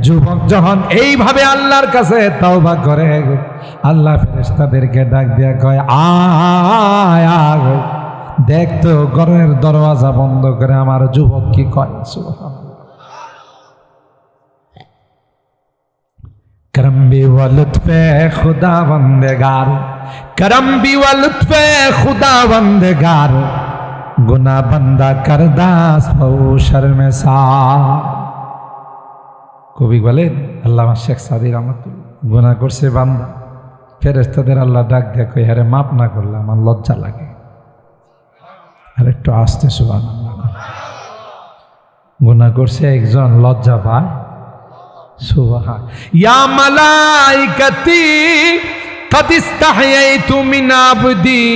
যুবক যখন এইভাবে আল্লাহর কাছে তওবা করে, আল্লাহ ফেরেশতাদেরকে ডাক দিয়া কয়, আয় আয়, দেখ তো ঘরের দরওয়াজা বন্ধ করে আমার যুবক কি কয়। সুবহানাল্লাহ। करम भी व लुत्फ़े खुदा बंदेगार, करम भी व लुत्फ़े खुदा बंदेगार, गुना बंदा करदास बहु शर्मसार। কবি বলেন আল্লামা শেখ সাদি রহমাতুল্লাহ, গুনাহ করছে বান্দা, ফেরেশতাদের আল্লাহ ডাক দিয়ে কই, আরে মাপ না করলে আমার লজ্জা লাগে। আর একটু আস্তে সুবহানাল্লাহ। গুনাহ করছে একজন, লজ্জা পায়। সুবহান ইয়া মালাইকাতি কদ ইস্তাহয়াইতু মিন আবদি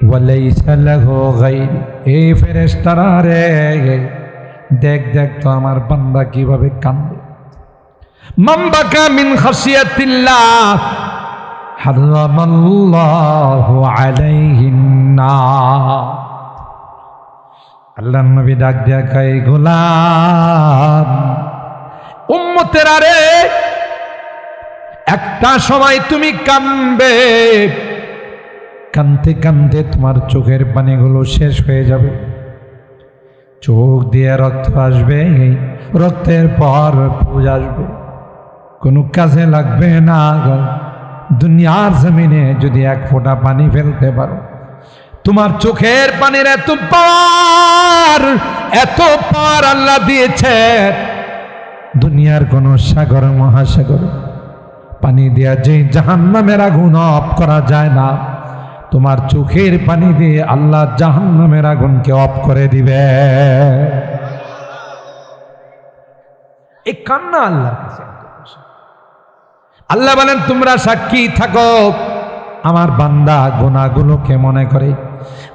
ওয়া লাইসা লাহু গায়রি। এই ফেরেশতারা রে, দেখ দেখ তো আমার বান্দা কিভাবে কান্দে। মান বাকা মিন খাশিয়াতিল্লাহ হারামাল্লাহু আলাইহিন নার। আল্লাহর নবী ডাক দিয়া কয়, গোলাম উম্মতেরা রে, একটা সময় তুমি কাঁদবে, কাঁদতে কাঁদতে তোমার চোখের পানিগুলো শেষ হয়ে যাবে, চোখ দিয়ে রক্ত আসবে, রক্তের পর পুজ আসবে, কোনো কাজে লাগবে না। দুনিয়ার জমিনে যদি এক ফোঁটা পানি ফেলতে পারো, তোমার চোখের পানির এত পার আল্লাহ দিয়েছে, দুনিয়ার কোন সাগর মহাসাগর পানি দিয়া যে জাহান্নামের আগুন অফ করা যায় না, তোমার চোখের পানি দিয়ে আল্লাহ জাহান্নামের আগুনকে অফ করে দিবে। এই কান্না আল্লাহর কাছে। আল্লাহ বলেন, তোমরা সাক্ষী থাকো, আমার বান্দা গুনাহগুলোকে মনে করে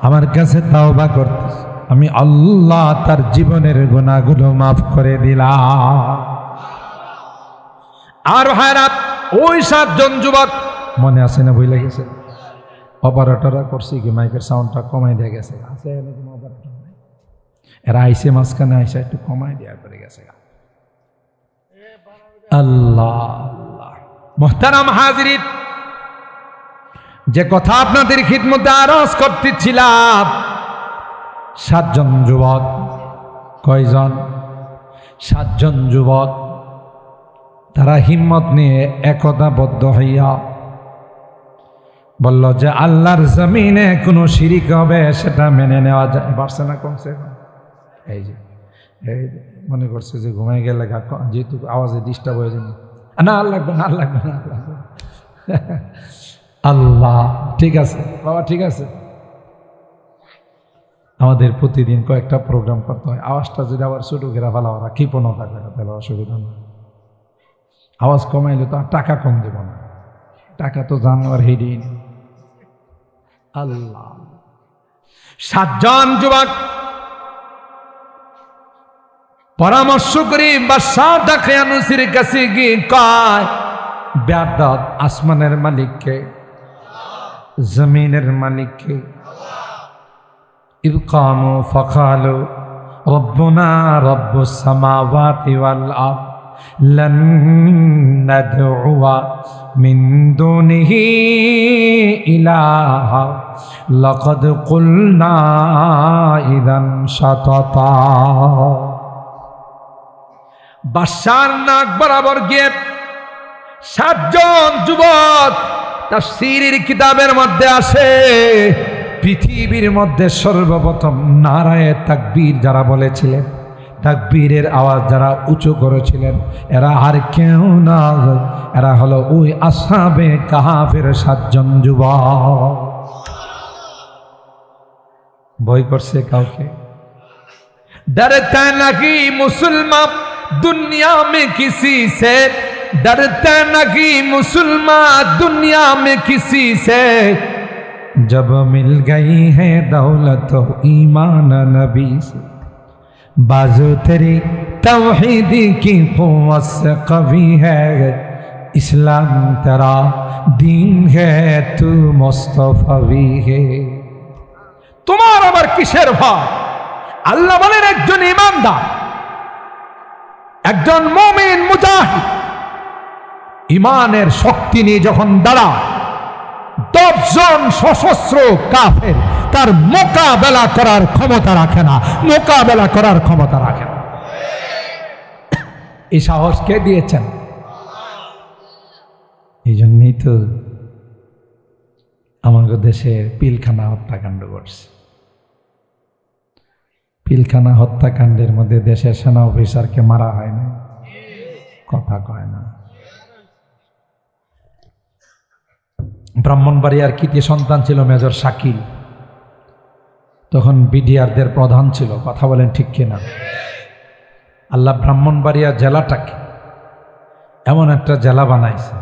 আমার কাছে তাওবা করতেছে, আমি আল্লাহ তার জীবনের গুনাহগুলো মাফ করে দিলাম। আর ভাইরা, ওই 7 জন যুবক মনে আছে না? ভুলে গেছে? অপারেটররা করছে কি মাইকের সাউন্ডটা কমাই দিয়ে গেছে, আছে এরকম অপারেটর? এরা আইসে মাঝখানে আইসা একটু কমাই দেওয়া করে গেছে। আল্লাহ আল্লাহ। মুহতারাম হাজিরিন, যে কথা আপনাদের খিদমতে আরজ করতেছিলাম, 7 জন যুবক। কয়জন? 7 জন যুবক। তারা হিম্মত নিয়ে একতাবদ্ধ হইয়া বলল যে আল্লাহর জমিনে কোনো শিরিক হবে সেটা মেনে নেওয়া যায়। পারছে না কমছে? এই যে মনে করছে যে ঘুমাই গেলে যেহেতু আওয়াজে ডিস্টার্ব হয়ে যাবে, না আর লাগবে না, আর লাগবে না, আল্লাহ ঠিক আছে বাবা, ঠিক আছে। আমাদের প্রতিদিন কয়েকটা প্রোগ্রাম করতে হয়, আওয়াজটা যদি আবার ছোটো ঘেরা ফেলা ওরা কৃপণও থাকে তাহলে অসুবিধা নেই। আওয়াজ কমাইলে তো আর টাকা কম দেব না, টাকা তো জানোয়ার হেডি। আল্লাহ। 7 জন যুবক পরামর্শ করি বাদশাহ দাখিয়ানুসির কাছে গিয়ে কয়, বেয়াদব, আসমানের মালিককে, জমিনের মালিককে। ইয কামু ফাকালু রব্বুনা রব্বুস সামাওয়াতি ওয়াল আরদ লান নাদউয়া মিন দুনিহি ইলাহা লাকাদ কুলনা ইযান শাতাতা। বাদশার নাক বরাবর গিয়ে 7 জন যুবক, তাফসীরের কিতাবের মধ্যে আসে, পৃথিবীর মধ্যে সর্বপ্রথম নারায়ে তাকবীর যারা বলেছিলেন, তাকবীরের আওয়াজ যারা উঁচু করেছিলেন, এরা আর কেউ না, এরা হলো ওই আসহাবে কাহাফের 7 জন যুবক। ভয় করছে কাউকে? ডরতা নাকি মুসলমান दुनिया में किसी से, डरते नहीं मुसलमान दुनिया में किसी से, जब मिल गई है दौलत ईमान नबी से, बाजू तेरी तौहीदी की क़ुव्वत से कवी है, इस्लाम तेरा दीन है, तू मुस्तफवी है। तुम्हारा आবার কিসের ভয়? আল্লাহ বলেন একজন ঈমানদার, একজন মুমিন মুজাহিদ ইমানের শক্তি নিয়ে যখন দাঁড়ায়, 10 জন সশস্ত্র কাফের তার মোকাবেলা করার ক্ষমতা রাখে না, মোকাবেলা করার ক্ষমতা রাখে না। এই সাহস কে দিয়েছেন? এই জন্যই তো আমাদের দেশের পিলখানা হত্যাকাণ্ড ঘটছে। পিলখানা হত্যাকাণ্ডের মধ্যে দেশের সেনা অফিসারকে মারা হয় না, কথা কয় না। ব্রাহ্মণবাড়িয়ার কৃতি সন্তান ছিল মেজর শাকিল, তখন বিডিআরদের প্রধান ছিল, কথা বলেন ঠিক কিনা? আল্লাহ ব্রাহ্মণবাড়িয়া জেলাটাকে এমন একটা জেলা বানাইছে,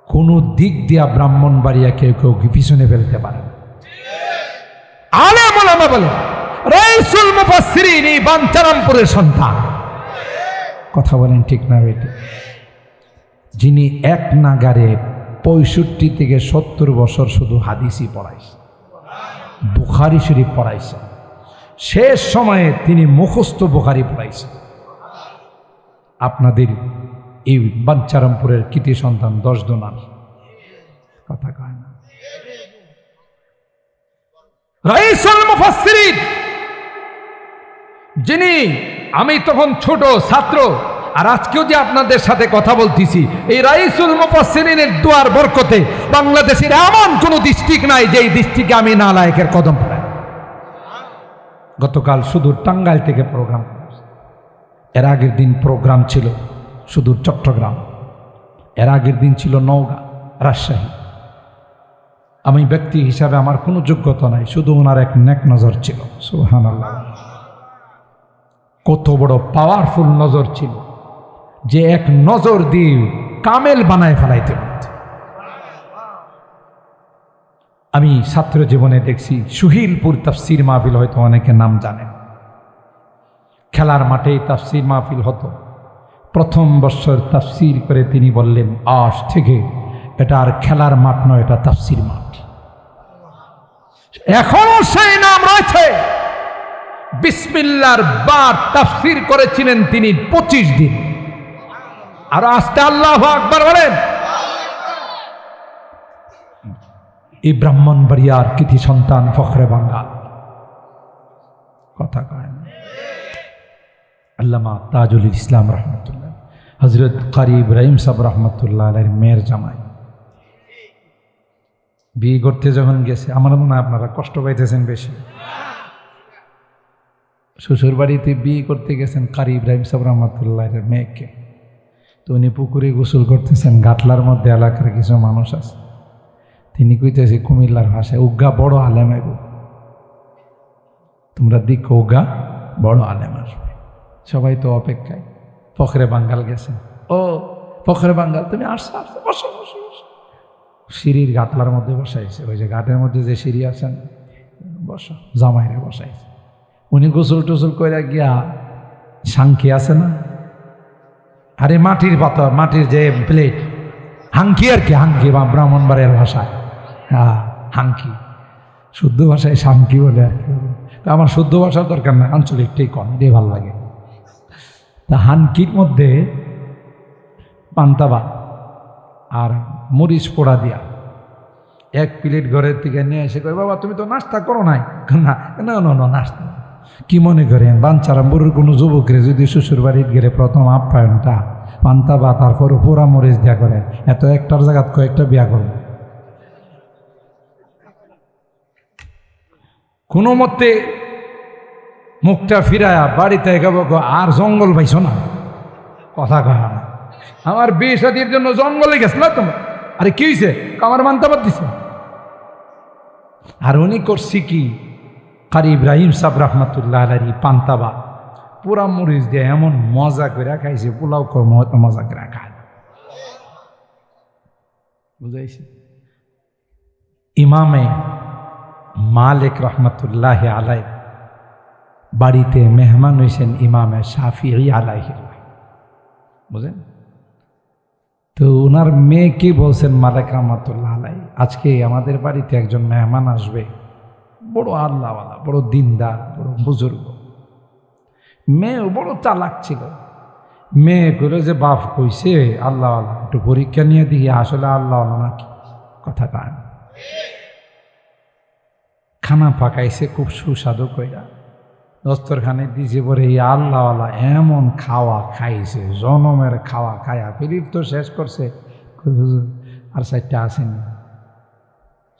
কোনো দিক দিয়া ব্রাহ্মণবাড়িয়া কেউ পিছনে ফেলতে পারে না। আলেম ওলামা বলে রাইসুল মুফাসসিরিন এই বাঞ্ছারামপুরের সন্তান, কথা বলেন ঠিক না বেটি? যিনি এক নাগারে 65 থেকে 70 বছর শুধু হাদিসই পড়াইছে, বুখারী শরীফ পড়াইছে, শেষ সময়ে তিনি মুখস্থ বুখারী পড়াইছে। আপনাদের এই বাঞ্ছারামপুরের কৃতি সন্তান 10 জনার, কথা কয় না। রাইসুল মুফাসসিরিন, যিনি আমি তখন ছোট ছাত্র, আর আজকেও যে আপনাদের সাথে কথা বলতেছি, এই রাইসুল মুফাসসিরিনের দোয়ার বরকতে বাংলাদেশের এমন কোন ডিস্ট্রিক্ট নাই যে ডিস্ট্রিক্টে আমি নালায়েকের কদম পড়াই। গতকাল সুদূর টাঙ্গাইল থেকে প্রোগ্রাম, এর আগের দিন প্রোগ্রাম ছিল সুদূর চট্টগ্রাম, এর আগের দিন ছিল নওগাঁ, রাজশাহী। আমি ব্যক্তি হিসাবে আমার কোনো যোগ্যতা নাই, শুধু ওনার এক নেক নজর ছিল। সুবহানাল্লাহ, কত বড় পাওয়ারফুল নজর ছিল যে এক নজর দিয়ে কামেল বানায় ফেলাইতে পারত। আমি ছাত্র জীবনে দেখছি সুহিলপুর তাফসীর মাহফিল, হয়তো অনেকে নাম জানেন, খেলার মাঠেই তাফসীর মাহফিল হতো। প্রথম বছর তাফসীর করে তিনি বললেন, আজ থেকে এটা আর খেলার মাঠ নয়, এটা তাফসীর মাঠ। এখনো সেই নাম রয়েছে। বিসমিল্লাহর বার তাফসীর করেছিলেন তিনি 25 দিন। আর আস্তে আল্লাহু আকবার বলেন। এই ব্রাহ্মণবাড়িয়ার কৃতি সন্তান ফখরে বাঙ্গাল, কথা কয় না। আল্লামা তাজুল ইসলাম রহমতুল্লাহ, হযরত কারি ইব্রাহিম সাহেব রহমতুল্লাহ আলাইহির মেয়ের জামাই, বিয়ে করতে যখন গেছে, আমার মনে হয় আপনারা কষ্ট পাইতেছেন বেশি। শ্বশুর বাড়িতে বিয়ে করতে গেছেন কারি ইব্রাহিম সাহেব রহমতুল্লাহের মেয়েকে, তো উনি পুকুরে গোসল করতেছেন। ঘাটলার মধ্যে এলাকার কিছু মানুষ আছে, তিনি কইতেছে কুমিল্লার ভাষায়, উগা বড় আলেম আইব, তোমরা দেখো উগা বড় আলেম আসবে। সবাই তো অপেক্ষায়। ফখরে বাঙ্গাল গেছেন, ও ফখরে বাঙ্গাল তুমি আসছো, আসছো, বসো বসো বসো। সিঁড়ির ঘাটলার মধ্যে বসাইছে, ওই যে ঘাটের মধ্যে যে সিঁড়ি আছেন, বসো, জামাইরে বসাইছে। উনি গোসল টোসল করে গিয়া সাংখি আছে না, আরে মাটির পাথর, মাটির যে প্লেট, হাঙ্কি আর কি, হাঙ্কি বা ব্রাহ্মণবাড়িয়ার ভাষায়, হ্যাঁ হাঙ্কি, শুদ্ধ ভাষায় সাংকি বলে আর কি। আমার শুদ্ধ ভাষার দরকার নাই, আঞ্চলিকটাই কম, এটাই ভালো লাগে। তা হানকির মধ্যে পান্তাবা আর মরিচ পোড়া দিয়া 1 প্লেট ঘরের থেকে নিয়ে এসে কয়, বাবা তুমি তো নাস্তা করো নাই? না না না, নাস্তা কি মনে করেন? বাঞ্ছারামপুরের কোনো যুবকরে যদি শ্বশুর বাড়ির গেলে প্রথম আপ্যায়নটা পান্তাবা, তারপর পোড়া মরিচ দেয়া করে, এত একটার জায়গাত কয়েকটা বিয়া করবে। কোনো মতে মুখটা ফিরায়া বাড়িতে এগাবো, আর জঙ্গল পাইছো না, কথা কয় না। আমার বিয়ে শাদীর জন্য জঙ্গলে গেছিল তোমার, আরে কি হয়েছে? আমার মানতাবাদ দিছে। আর উনি করছি কি, কারি ইব্রাহিম সাহেব রহমতুল্লাহ আলাইহি পান্তাবা পুরা মরিচ দিয়ে এমন মজা করে খাইছে, পোলাও কর্ম হয়তো মজা করে খায়, বুঝাইছে। ইমামে মালিক রহমতুল্লাহ আলাই বাড়িতে মেহমান হয়েছেন ইমামে শাফিঈ আলাইহি, বুঝলেন তো? ওনার মেয়েকে বলছেন মালিক রহমতুল্লাহ আলাই, আজকে আমাদের বাড়িতে একজন মেহমান আসবে, বড় আল্লাহওয়ালা, বড় দিনদার, বড় বুজুর্গ। মেয়েও বড় চালাক ছিল। মেয়ে করে যে বাপ কইছে আল্লাহ আল্লাহ, একটু পরীক্ষা নিয়ে দেখি আসলে আল্লাহ আল্লাহ নাকি। কথা কান খানা পাকাইছে খুব সুস্বাদু কইরা, দস্তরখানে দিছে পরে এই আল্লাহ আল্লাহ এমন খাওয়া খাইছে, জনমের খাওয়া খায়া ফিলিপ তো শেষ করছে। আর 4টা আসেনি,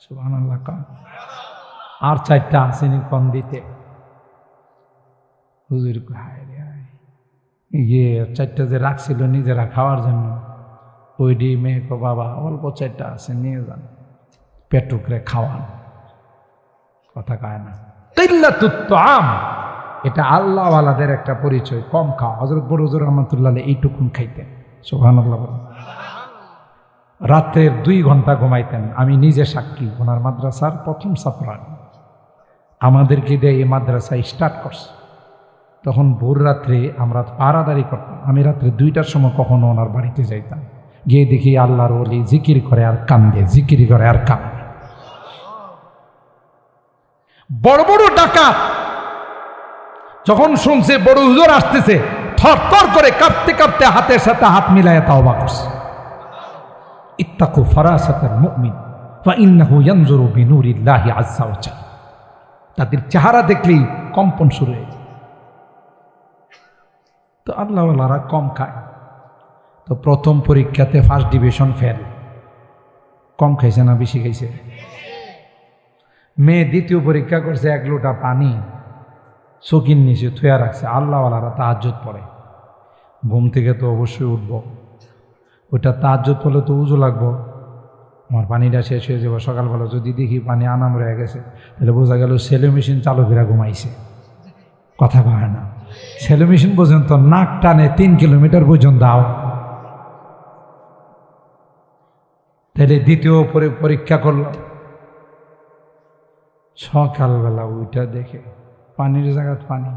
সুবহানাল্লাহ কন, আর 4টা আসেনি কম দিতে। হুজুর ইয়ে 4টা যে রাখছিল নিজেরা খাওয়ার জন্য, ওই ডি মেয়ে কো বাবা অল্প 4টা আছে নিয়ে যান, পেটুকরে খাওয়ান। কথা কয় না, কিল্লাতুত তাআম, এটা আল্লাহওয়ালাদের একটা পরিচয়, কম খাওয়া। হযরত বড় হুজুর রহমাতুল্লাহ আলাইহি এইটুকুন খাইতেন, সুবহানাল্লাহ। রাত্রে 2 ঘন্টা ঘুমাইতেন, আমি নিজে সাক্ষী। ওনার মাদ্রাসার প্রথম ছাত্র, আমাদেরকে দিয়ে এই মাদ্রাসা স্টার্ট করছে। তখন ভোর রাত্রে আমরা পাহারাদারি করতাম। আমি রাত্রে 2টার সময় কখনো ওনার বাড়িতে যাইতাম, গিয়ে দেখি আল্লাহর ওলি জিকির করে আর কান্দে, জিকির করে আর কান্দে। বড় বড় ডাকাত যখন শুনছে বড় হুজুর আসতেছে, থরথর করে কাঁপতে কাঁপতে হাতের সাথে হাত মিলাইয়া তাওবা করছে। ইত্তাকু ফারাসাতাল মুমিন ওয়া ইন্নাহু ইয়ানজুরু বিনুরিল্লাহি আযজা ওয়া জাল। তাদের চেহারা দেখলেই কম্পন শুরু হয়ে যায়। তো আল্লাহওয়ালারা কম খায়। তো প্রথম পরীক্ষাতে ফার্স্ট ডিভিশন ফেল। কম খাইছে না বেশি খাইছে? মেয়ে দ্বিতীয় পরীক্ষা করছে, 1 লোটা পানি চকির নিচে থুয়া রাখছে। আল্লাহওয়ালারা তাহাজ্জুদ পড়ে, ঘুম থেকে তো অবশ্যই উঠবো, ওইটা তাহাজ্জুদ পড়লে তো উজু লাগবো, আমার পানিটা শেষ হয়ে যাবো। সকালবেলা যদি দেখি পানি আনাম রয়ে গেছে, তাহলে বোঝা গেল সেলো মেশিন চালু করে ঘুমাইছে। কথা কয় না, সেলো মেশিন পর্যন্ত নাক টানে 3 কিলোমিটার পর্যন্ত দাও। তাহলে দ্বিতীয় পরীক্ষা করল, সকালবেলা ওইটা দেখে পানির জায়গা পানি।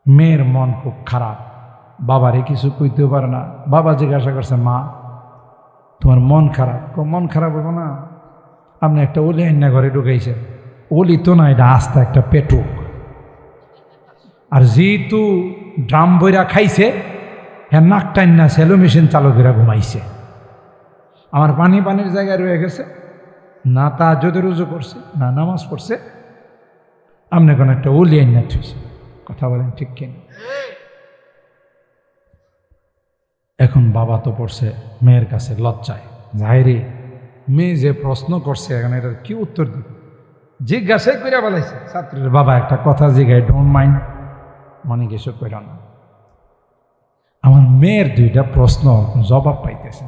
মেয়ের মন খুব খারাপ, বাবারে কিছু কইতেও পারে না। বাবা জিজ্ঞাসা করছে, মা তোমার মন খারাপ? মন খারাপ হবো না, আপনি একটা ওলি আইনা ঘরে ঢুকাইছেন। ওলি তো না, এটা আস্তা একটা পেটুক। আর যেহেতু ড্রাম বইরা খাইছে, হ্যাঁ নাক টাইনা সেলো মেশিন চালু করে ঘুমাইছে। আমার পানির জায়গায় রয়ে গেছে, না তাহাজ্জুদে রুজু করছে, না নামাজ পড়ছে, আপনি কোন একটা ওলি আইনা থুইছে। কথা বলেন ঠিক কিনা? এখন বাবা তো পড়ছে মেয়ের কাছে লজ্জায়, যাইরে মেয়ে যে প্রশ্ন করছে এখন এটার কি উত্তর দিবে, জিজ্ঞাসা করে বলাইছে। ছাত্রের বাবা একটা কথা জিজ্ঞাসা, ডোন্ট মাইন্ড, মনে কিছু কইর না। আমার মেয়ের 2টা প্রশ্ন জবাব পাইতেছে।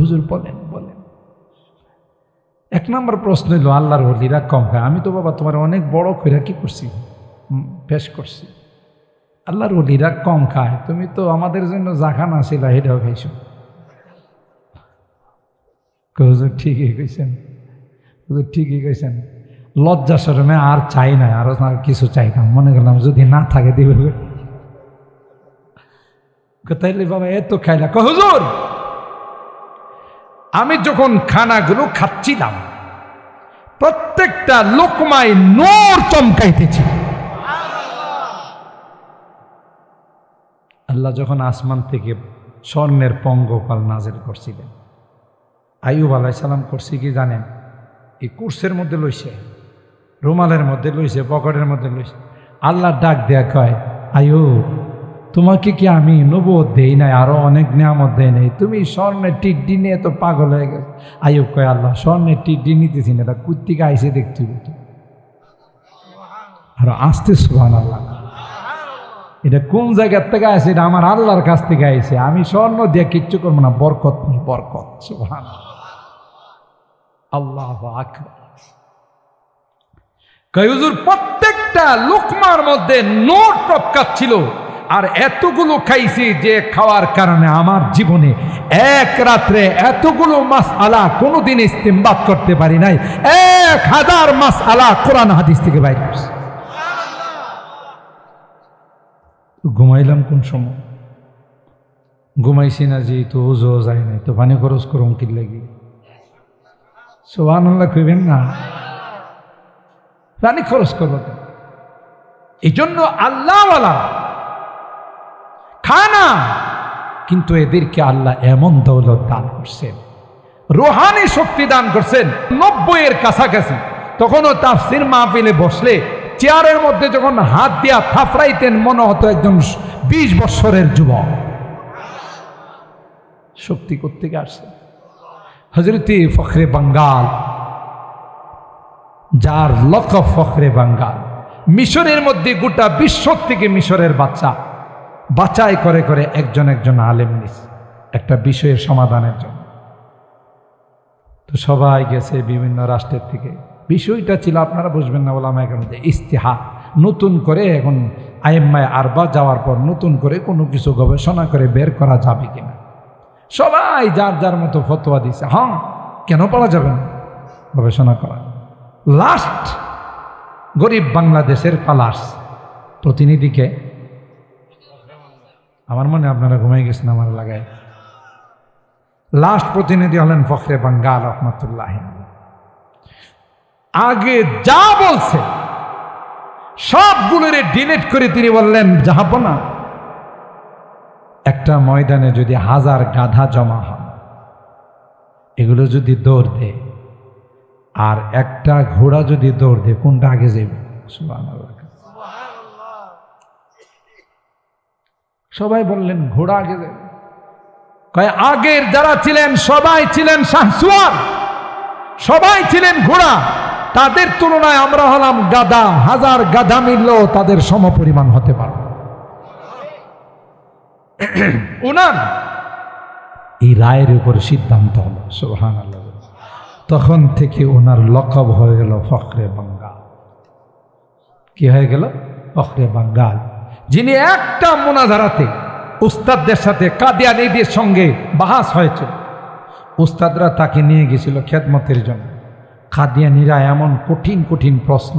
হুজুর বলেন বলেন। 1 নম্বর প্রশ্ন হইল, আল্লাহর ওলিরা কম খায়। আমি তো বাবা তোমার অনেক বড় কইরা কি করছি, পেশ করছি। আল্লাহর ওলিরা কম খায়, তুমি তো আমাদের জন্য জাখানা ছিল, এটাও খাইছো। হুজুর ঠিকই কইছেন, হুজুর ঠিকই কইছেন। লজ্জা শরমে আর চাই না, আরো কিছু চাইতাম, মনে করলাম যদি না থাকে দিবে। তাইলে বাবা এত খাইলা? হুজুর আমি যখন খানাগুলো খাচ্ছিলাম, প্রত্যেকটা লোকমায় নূর চমকাইতেছে। আল্লাহ যখন আসমান থেকে স্বর্ণের পঙ্গপাল নাজিল করছিলেন, আইয়ুব আলাইহিস সালাম করছি কি জানেন? এই কুরসের মধ্যে লইছে, রুমালের মধ্যে লইছে, পকেটের মধ্যে লইছে। আল্লাহ ডাক দেয়া কয়, আইয়ুব তোমাকে কি আমি নবুয়ত দেই নাই, আরো অনেক নিয়ামত দেই নাই? তুমি স্বর্ণের টিড্ডি নিয়ে তো পাগল হয়ে গেছে। আইয়ুব কয়, আল্লাহ স্বর্ণের টিড্ডি নিতেছি না, এটা কুত্তিকে আইসে দেখতে হতো। আর আসতে সুবহানাল্লাহ, এটা কোন জায়গার থেকে আসে? এটা আমার আল্লাহর কাছ থেকে আইছে। আমি স্বর্ণ দিয়ে কিচ্ছু করবো না, বরকত নেই, বরকত। সুবহানাল্লাহ, আল্লাহু আকবার। কয় হুজুর প্রত্যেকটা লোকমার মধ্যে নূর টপকাচ্ছিল, আর এতগুলো খাইছি যে খাওয়ার কারণে আমার জীবনে 1 রাত্রে এতগুলো মাসআলা কোনোদিন ইস্তেমবাদ করতে পারি নাই। 1000 মাসআলা কোরআন হাদিস থেকে বাইর করছে। ঘুমাইলাম কোন সময়? ঘুমাইছি না যেহেতু ওজো যায় নাই, তো পানি খরচ করুন কি লাগি? সুবহানাল্লাহ কইবেন না? পানি খরচ করবো। এই জন্য আল্লাহওয়ালা খায় না, কিন্তু এদেরকে আল্লাহ এমন দৌলত দান করছেন, রুহানি শক্তি দান করছেন 90-এর কাছাকাছি। তখনও তাফসীর মাহফিলে বসলে চেয়ারের মধ্যে যখন হাত দিয়া থাপড়াইতেন মনে হতো একজন 20 বছরের যুবক। শক্তি কোত্থেকে আসছে? হযরতে ফখরে বাঙ্গাল, যার লকব ফখরে বাঙ্গাল, মিশরের মধ্যে গোটা বিশ্ব থেকে মিশরের বাচ্চা বাছাই করে করে একজন একজন আলেম নিস একটা বিষয়ের সমাধানের জন্য। তো সবাই গেছে বিভিন্ন রাষ্ট্রের থেকে। বিষয়টা ছিল, আপনারা বুঝবেন না, ওলামায়ে কেরামের ইস্তিহাদ, নতুন করে এখন আইম্মায়ে আরবা যাওয়ার পর নতুন করে কোনো কিছু গবেষণা করে বের করা যাবে কিনা। সবাই যার যার মতো ফতোয়া দিছে। হ্যাঁ, কেন পারা যাবে না, গবেষণা করা। লাস্ট গরিব বাংলাদেশের পালাস প্রতিনিধিকে, আমার মনে আপনারা ঘুমাই গেছেন আমার লাগায়, লাস্ট প্রতিনিধি হলেন ফখরে বাঙ্গাল রহমাতুল্লাহ। আগে যা বলছে সবগুলোরে ডিলিট করে তিনি বললেন, জাহাপনা, একটা ময়দানে যদি 1000 গাধা জমা হয়, এগুলো যদি দৌড় দেয় আর একটা ঘোড়া যদি দৌড় দেয়, কোনটা আগে যাবে? সুবহানাল্লাহ। সবাই বললেন ঘোড়া আগে যাবে। কয় আগের যারা ছিলেন সবাই ছিলেন শাহসুয়ার, সবাই ছিলেন ঘোড়া, তাদের তুলনায় আমরা হলাম গাধা। 1000 গাধা মিললেও তাদের সমপরিমাণ হতে পারবে। ওনার এই রায়ের উপর সিদ্ধান্ত হলো, সুবহানাল্লাহ। তখন থেকে ওনার লকব হয়ে গেল ফখরে বাঙ্গাল। কি হয়ে গেল? ফখরে বাঙ্গাল। যিনি একটা মুনাজারাতে উস্তাদদের সাথে কাদিয়ানীদের সঙ্গে বাহাস হয়েছে, উস্তাদরা তাকে নিয়ে গেছিল খেদমতের জন্য। কাদিয়ানীরা এমন কঠিন কঠিন প্রশ্ন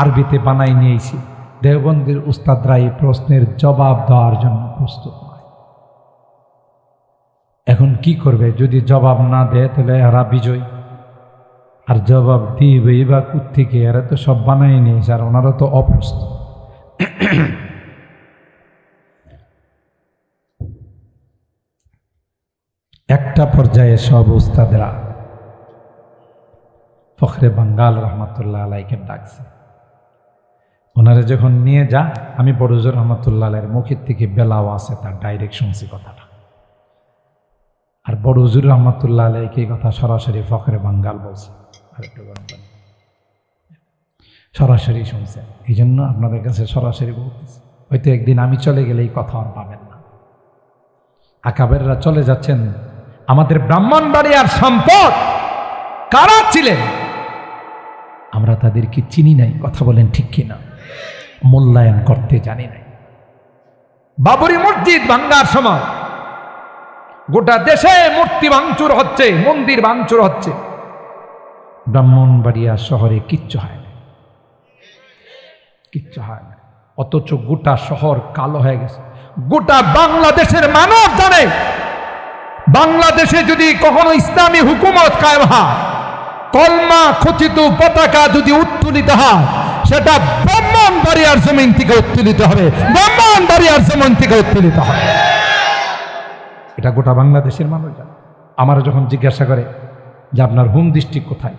আরবিতে বানাই নিয়েছে, দেওবন্দের উস্তাদরা এই প্রশ্নের জবাব দেওয়ার জন্য প্রস্তুত নয়। এখন কি করবে? যদি জবাব না দেয় তাহলে এরা বিজয়, আর জবাব দিবে বা কোত্থেকে? এরা তো সব বানাই নিয়েছে, আর ওনারা তো অপ্রস্তুত। একটা পর্যায়ে সব উস্তাদরা ফখরে বাঙ্গাল রহমাতুল্লাহ আলাইকে ডাকছে। ওনারা যখন নিয়ে যা, আমি বড় হুজুর রহমাতুল্লাহ আলাইয়ের মুখের থেকে বেলাও আছে, তার ডাইরেক্ট শুনছি কথাটা। আর বড় হুজুর রহমাতুল্লাহ আলাইকে এই কথা সরাসরি ফখরে বাঙ্গাল বলছে, সরাসরি শুনছে। এই জন্য আপনাদের কাছে সরাসরি বলতেছে। হয়তো একদিন আমি চলে গেলে এই কথা আর পাবেন না। আকাবেররা চলে যাচ্ছেন। আমাদের ব্রাহ্মণবাড়িয়ার সম্পদ কারা ছিলেন আমরা তাদেরকে চিনি নাই, কথা বলেন ঠিক কিনা? মূল্যায়ন করতে জানি নাই। বাবরি মসজিদ ভাঙ্গার সময় গোটা দেশে মূর্তি ভাঙচুর হচ্ছে, মন্দির ভাঙচুর হচ্ছে, ব্রাহ্মণবাড়িয়া শহরে কিচ্ছু হয় না, কিচ্ছু হয় না। অথচ গোটা শহর কালো হয়ে গেছে। গোটা বাংলাদেশের মানুষ জানে, বাংলাদেশে যদি কখনো ইসলামী হুকুমত কায়েম হয়, কলমা খচিত পতাকা যদি উত্তোলিত হয়, সেটা ব্রাহ্মণবাড়িয়ার জমিন থেকে উত্তোলিত হবে, ব্রাহ্মণবাড়িয়ার জমিন থেকে উত্তোলিত হবে। এটা গোটা বাংলাদেশের মানুষ জানে। আমার যখন জিজ্ঞাসা করে যে আপনার হোম ডিস্ট্রিক্ট কোথায়,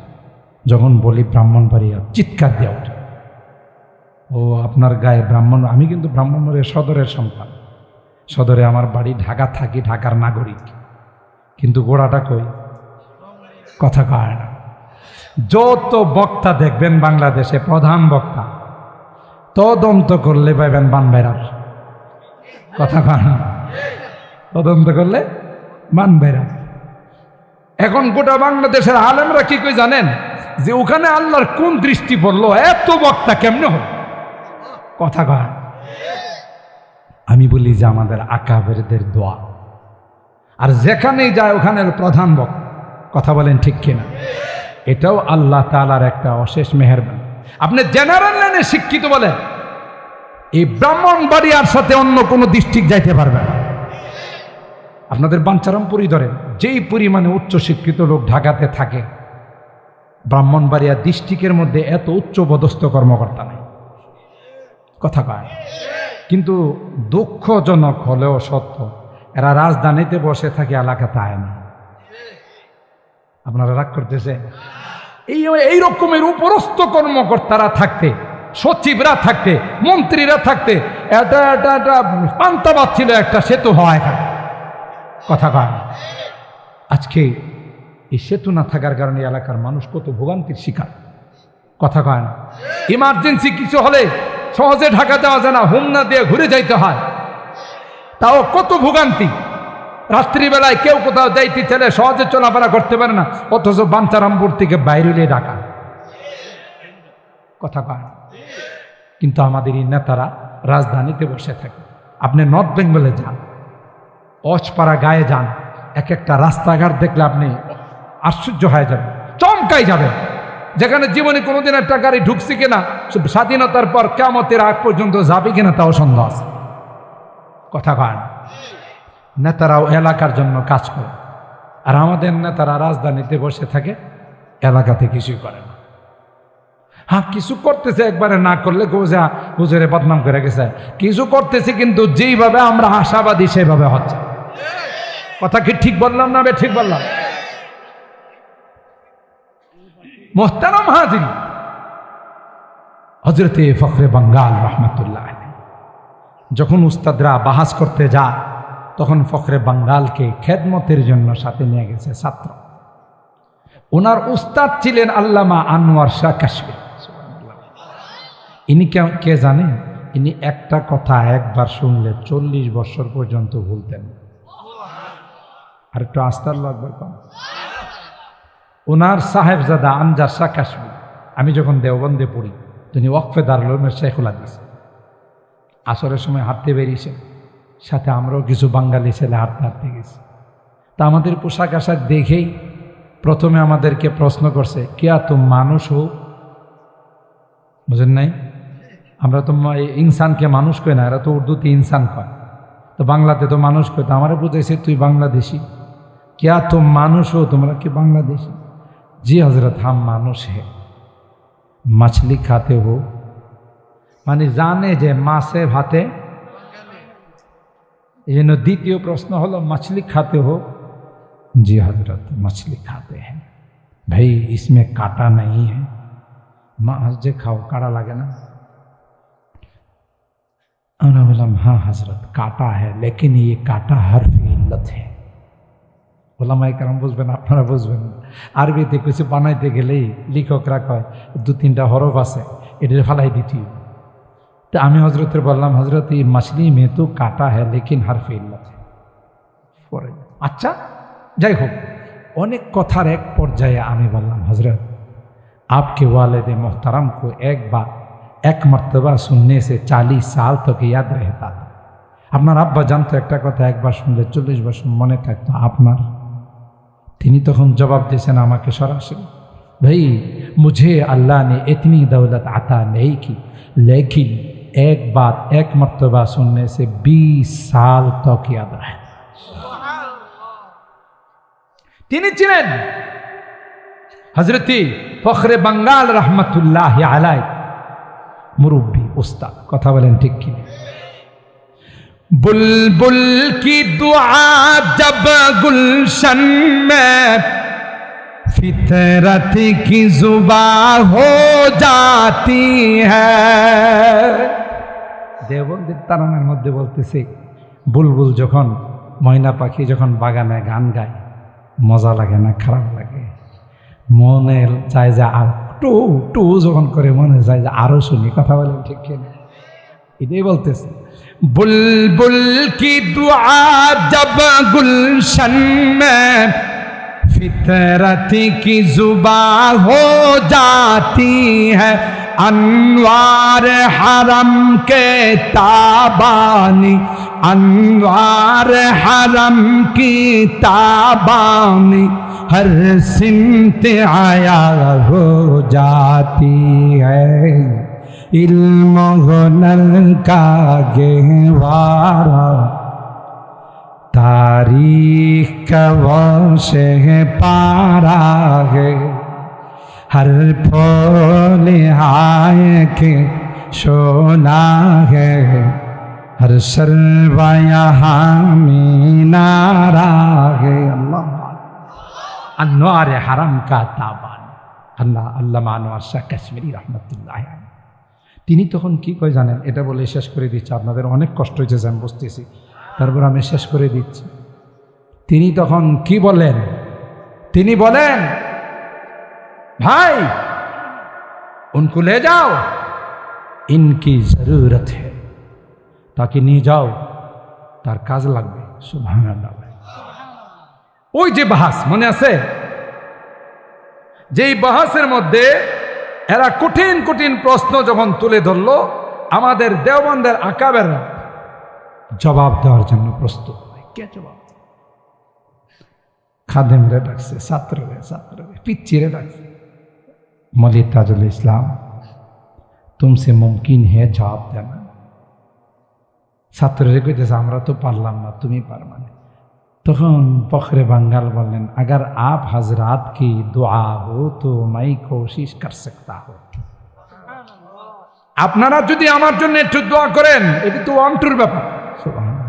যখন বলি ব্রাহ্মণবাড়িয়া, চিৎকার দেওয়া ওঠে, ও আপনার গায়ে ব্রাহ্মণ। আমি কিন্তু ব্রাহ্মণবাড়িয়া সদরের সন্তান, সদরে আমার বাড়ি, ঢাকা থাকি, ঢাকার নাগরিক, কিন্তু গোড়াটা কই? কথা কয় না। যত বক্তা দেখবেন বাংলাদেশে, প্রধান বক্তা তদন্ত করলে পাইবেন বানবেরার, কথা কয় না, তদন্ত করলে বানবেরার। এখন গোটা বাংলাদেশের আলেমরা কি কই জানেন? যে ওখানে আল্লাহর কোন দৃষ্টি পড়লো, এত বক্তা কেমনে হল, কথা কয়। আমি বলি যে আমাদের আকাবেরদের দোয়া, আর যেখানেই যায় ওখানে প্রধান বক্তা, কথা বলেন ঠিক কিনা? এটাও আল্লাহ তাআলার একটা অশেষ মেহেরবানি। আপনি জেনারেল লাইনে শিক্ষিত বলেন, এই ব্রাহ্মণবাড়িয়ার সাথে অন্য কোনো ডিস্ট্রিক্ট যাইতে পারবে না। আপনাদের বাঞ্ছারামপুরই ধরেন, যেই পরিমাণে উচ্চ শিক্ষিত লোক ঢাকাতে থাকে, ব্রাহ্মণবাড়িয়া ডিস্ট্রিক্টের মধ্যে এত উচ্চ পদস্থ কর্মকর্তা নেই, কথা কয়। কিন্তু দুঃখজনক হলেও সত্য, এরা রাজধানীতে বসে থাকে, এলাকাতে আয় না। আপনারা রাগ করতেছে? এই রকমের উপরস্থ কর্মকর্তারা থাকতে, সচিবরা থাকতে, মন্ত্রীরা থাকতে, এটা পান্তাবাদ ছিল একটা সেতু হওয়া এখানে। কথা কয় না? আজকে এই সেতু না থাকার কারণে এলাকার মানুষ কত ভোগান্তির শিকার। কথা কয় না? ইমার্জেন্সি কিছু হলে সহজে ঢাকা যাওয়া যায় না, হোমনা দিয়ে ঘুরে যাইতে হয়, তাও কত ভোগান্তি। রাত্রিবেলায় কেউ কোথাও যাইতে চাইলে সহজে চলাফেরা করতে পারে না, অথচ বাঞ্চারামপুর থেকে বাইরে ঢাকা। কথা কয় না? কিন্তু আমাদের এই নেতারা রাজধানীতে বসে থাকে। আপনি নর্থ বেঙ্গলে যান, অজপাড়া গায়ে যান, এক একটা রাস্তাঘাট দেখলে আপনি আশ্চর্য হয়ে যাবেন, চমকাই যাবেন। যেখানে জীবনে কোনোদিন একটা গাড়ি ঢুকছে কিনা, স্বাধীনতার পর কিয়ামতের আগ পর্যন্ত যাবে কিনা তাও সন্দেহ আছে। কথা কয় না? নেতারাও এলাকার জন্য কাজ করে, আর আমাদের নেতারা রাজধানীতে বসে থাকে, এলাকাতে কিছুই করে না। হ্যাঁ, কিছু করতেছে, একবারে না করলে হুজুরে বদনাম করে গেছে, কিছু করতেছে, কিন্তু যেইভাবে আমরা আশাবাদী সেভাবে হচ্ছে। কথা কি ঠিক বললাম না? ঠিক বললাম? মোহতারাম হাজির, হযরতে ফখরে বাঙ্গাল রহমতুল্লাহ যখন উস্তাদরা বাহাস করতে যায়, তখন ফখরে বাঙ্গালকে খেদমতের জন্য সাথে নিয়ে গেছে ছাত্র। ওনার উস্তাদ ছিলেন আল্লামা আনোয়ার শাহ কাশফি। ইনি কে জানেন? ইনি একটা কথা একবার শুনলে 40 বছর পর্যন্ত ভুলতেন। আর একটু আস্তার লাগবে কম। ওনার সাহেবজাদা আমজাদ শাহ কাশফি, আমি যখন দেওবন্দে পড়ি, তিনি ওয়াকফে দারুল উলুমের শেখুল হাদিস, আসরের সময় হাঁটতে বেরিয়েছে, সাথে আমরাও কিছু বাঙালি ছেলে হাঁটতে হাঁটতে গেছি। তা আমাদের পোশাক আশাক দেখেই প্রথমে আমাদেরকে প্রশ্ন করছে, কিয়া তুম মানুষ হো? বুঝেন নাই? আমরা তো ইনসানকে মানুষ কই না, এরা তো উর্দুতে ইনসান কয়, তো বাংলাতে তো মানুষ কয়। তো আমারে বুঝাইছে তুই বাংলাদেশি, কিয়া তুম মানুষ হো? তোমরা কি বাংলাদেশি? জি হজরত হাম মানুষ হে। মাছলি খাতে হো? মানে জানে যে মাছে ভাতে। এই জন্য দ্বিতীয় প্রশ্ন হলো, मछली खाते हो? जी हजरत मछली खाते हैं। भाई इसमें कांटा नहीं है? मांस जे खाओ, काड़ा लगे ना? আমরা বললাম हाँ हजरत कांटा है, लेकिन ये कांटा हर्फ इल्लत है। ওলামায়ে কেরাম বুঝবেন, আপনারা বুঝবেন। আরবিতে কিছু বানাইতে গেলেই লেখকরা কয় 2-3টা হরফ আছে, এটা ফালাই দিতে। তো আমি হজরতের বললাম, হজরত এই মাছলি মে তো কাটা হ্যাঁ, লেকিন হারফে ইল্লাত হ্যাঁ। পরে আচ্ছা, যাই হোক, অনেক কথার এক পর্যায়ে আমি বললাম, হজরত आपके वालिद मोहतरम को एक मर्तबा सुनने से 40 साल तक याद रहता था। আপনার আব্বা জানতো একটা কথা একবার শুনলে 40 বছর মনে থাকতো। আপনার? তিনি তখন জবাব দিয়েছেন আমাকে সরাসরি, ভাই मुझे अल्लाह ने इतनी दौलत अता नहीं की, लेकिन एक बात एक मर्तबा सुनने से 20 साल तक याद रहे। তিনি ছিলেন হযরত ফখরে বাঙ্গাল রহমতুল্লাহ আলাইহি, মুরব্বী উস্তাদ। কথা বলেন ঠিক কি? बुलबुल की दुआ जब गुलशन में फितरत की जुबां हो जाती है। দেওবন্দের তারানার মধ্যে বলতেছে, বুলবুল যখন, ময়না পাখি যখন বাগানে গান গায়, মজা লাগে না খারাপ লাগে? মনে চায় যে আর টু টু যখন করে মনে চায় যে আরো শুনি। কথা বলেন ঠিক কিনা? এটাই বলতেছে, बुलबुल की दुआ जब गुलशन में फितरत की जुबां हो जाती है, अनवार हरम के ताबानी, अनवार हरम की ताबानी हर सिमत आया हो जाती है। इल्म हुनर का गहवारा तारीख का वशे पारा है, हर फूल हाय के सोना है, हर शर्वा यहाँ में नारागे अल्लाह अन्वार हरम का ताबान আল্লাহ আল্লামা আনোয়ার শাহ কাশ্মীরি রহমতুল্লাহ আলাইহি তিনি তখন কি কয় জানেন? এটা বলে শেষ করে দিচ্ছি, আপনাদের অনেক কষ্ট হয়েছে আমি বুঝতেছি, তারপর আমি শেষ করে দিচ্ছি। তিনি তখন কি বলেন? তিনি বলেন, ভাই उनको ले जाओ, इनकी जरूरत है, তাকে নিয়ে যাও, তার কাজ লাগবে। সুবহানাল্লাহ। ওই যে বাহাস মনে আছে, যেই বাহাসের মধ্যে এরা কঠিন কঠিন প্রশ্ন যখন তুলে ধরলো, আমাদের দেওবন্দের আকাবেররা জবাব দেওয়ার জন্য প্রস্তুত। কে জবাব? খাদেমরে ডাকছে, ছাত্ররে পিচ্চিরে ডাকছে। मौलवी ताजुल इस्लाम तुमसे मुमकिन है जवाब देना। ছাত্ররে কইতেছে আমরা তো পারলাম না, তুমি পারবা না। তখন ফখরে বাঙ্গাল বললেন, अगर आप हजरात की दुआ हो तो मैं कोशिश कर सकता हूं। আপনারা যদি আমার জন্য একটু দোয়া করেন, এটা তো অন্টুর ব্যাপার। সুবহানাল্লাহ।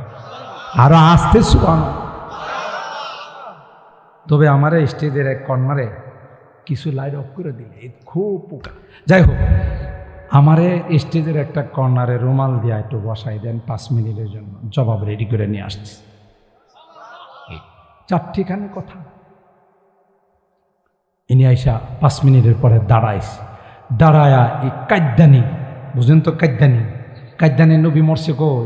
আর আস্তে সুবহানাল্লাহ। তবে আমার স্টেজের এক কর্নারে কিছু লাইট অফ করে দিলে খুব পোকা। যাই হোক, আমারে স্টেজের একটা কর্নারে রুমাল দিয়ে একটু বসাই দেন 5 মিনিটের জন্য, জবাব রেডি করে নিয়ে আসছি। 4টিখানি কথা। ইনি আইসা 5 মিনিটের পরে দাঁড়ায়া এই কাদ্দানি, বুঝেন তো কাদ্দানি নবী মরছে কই?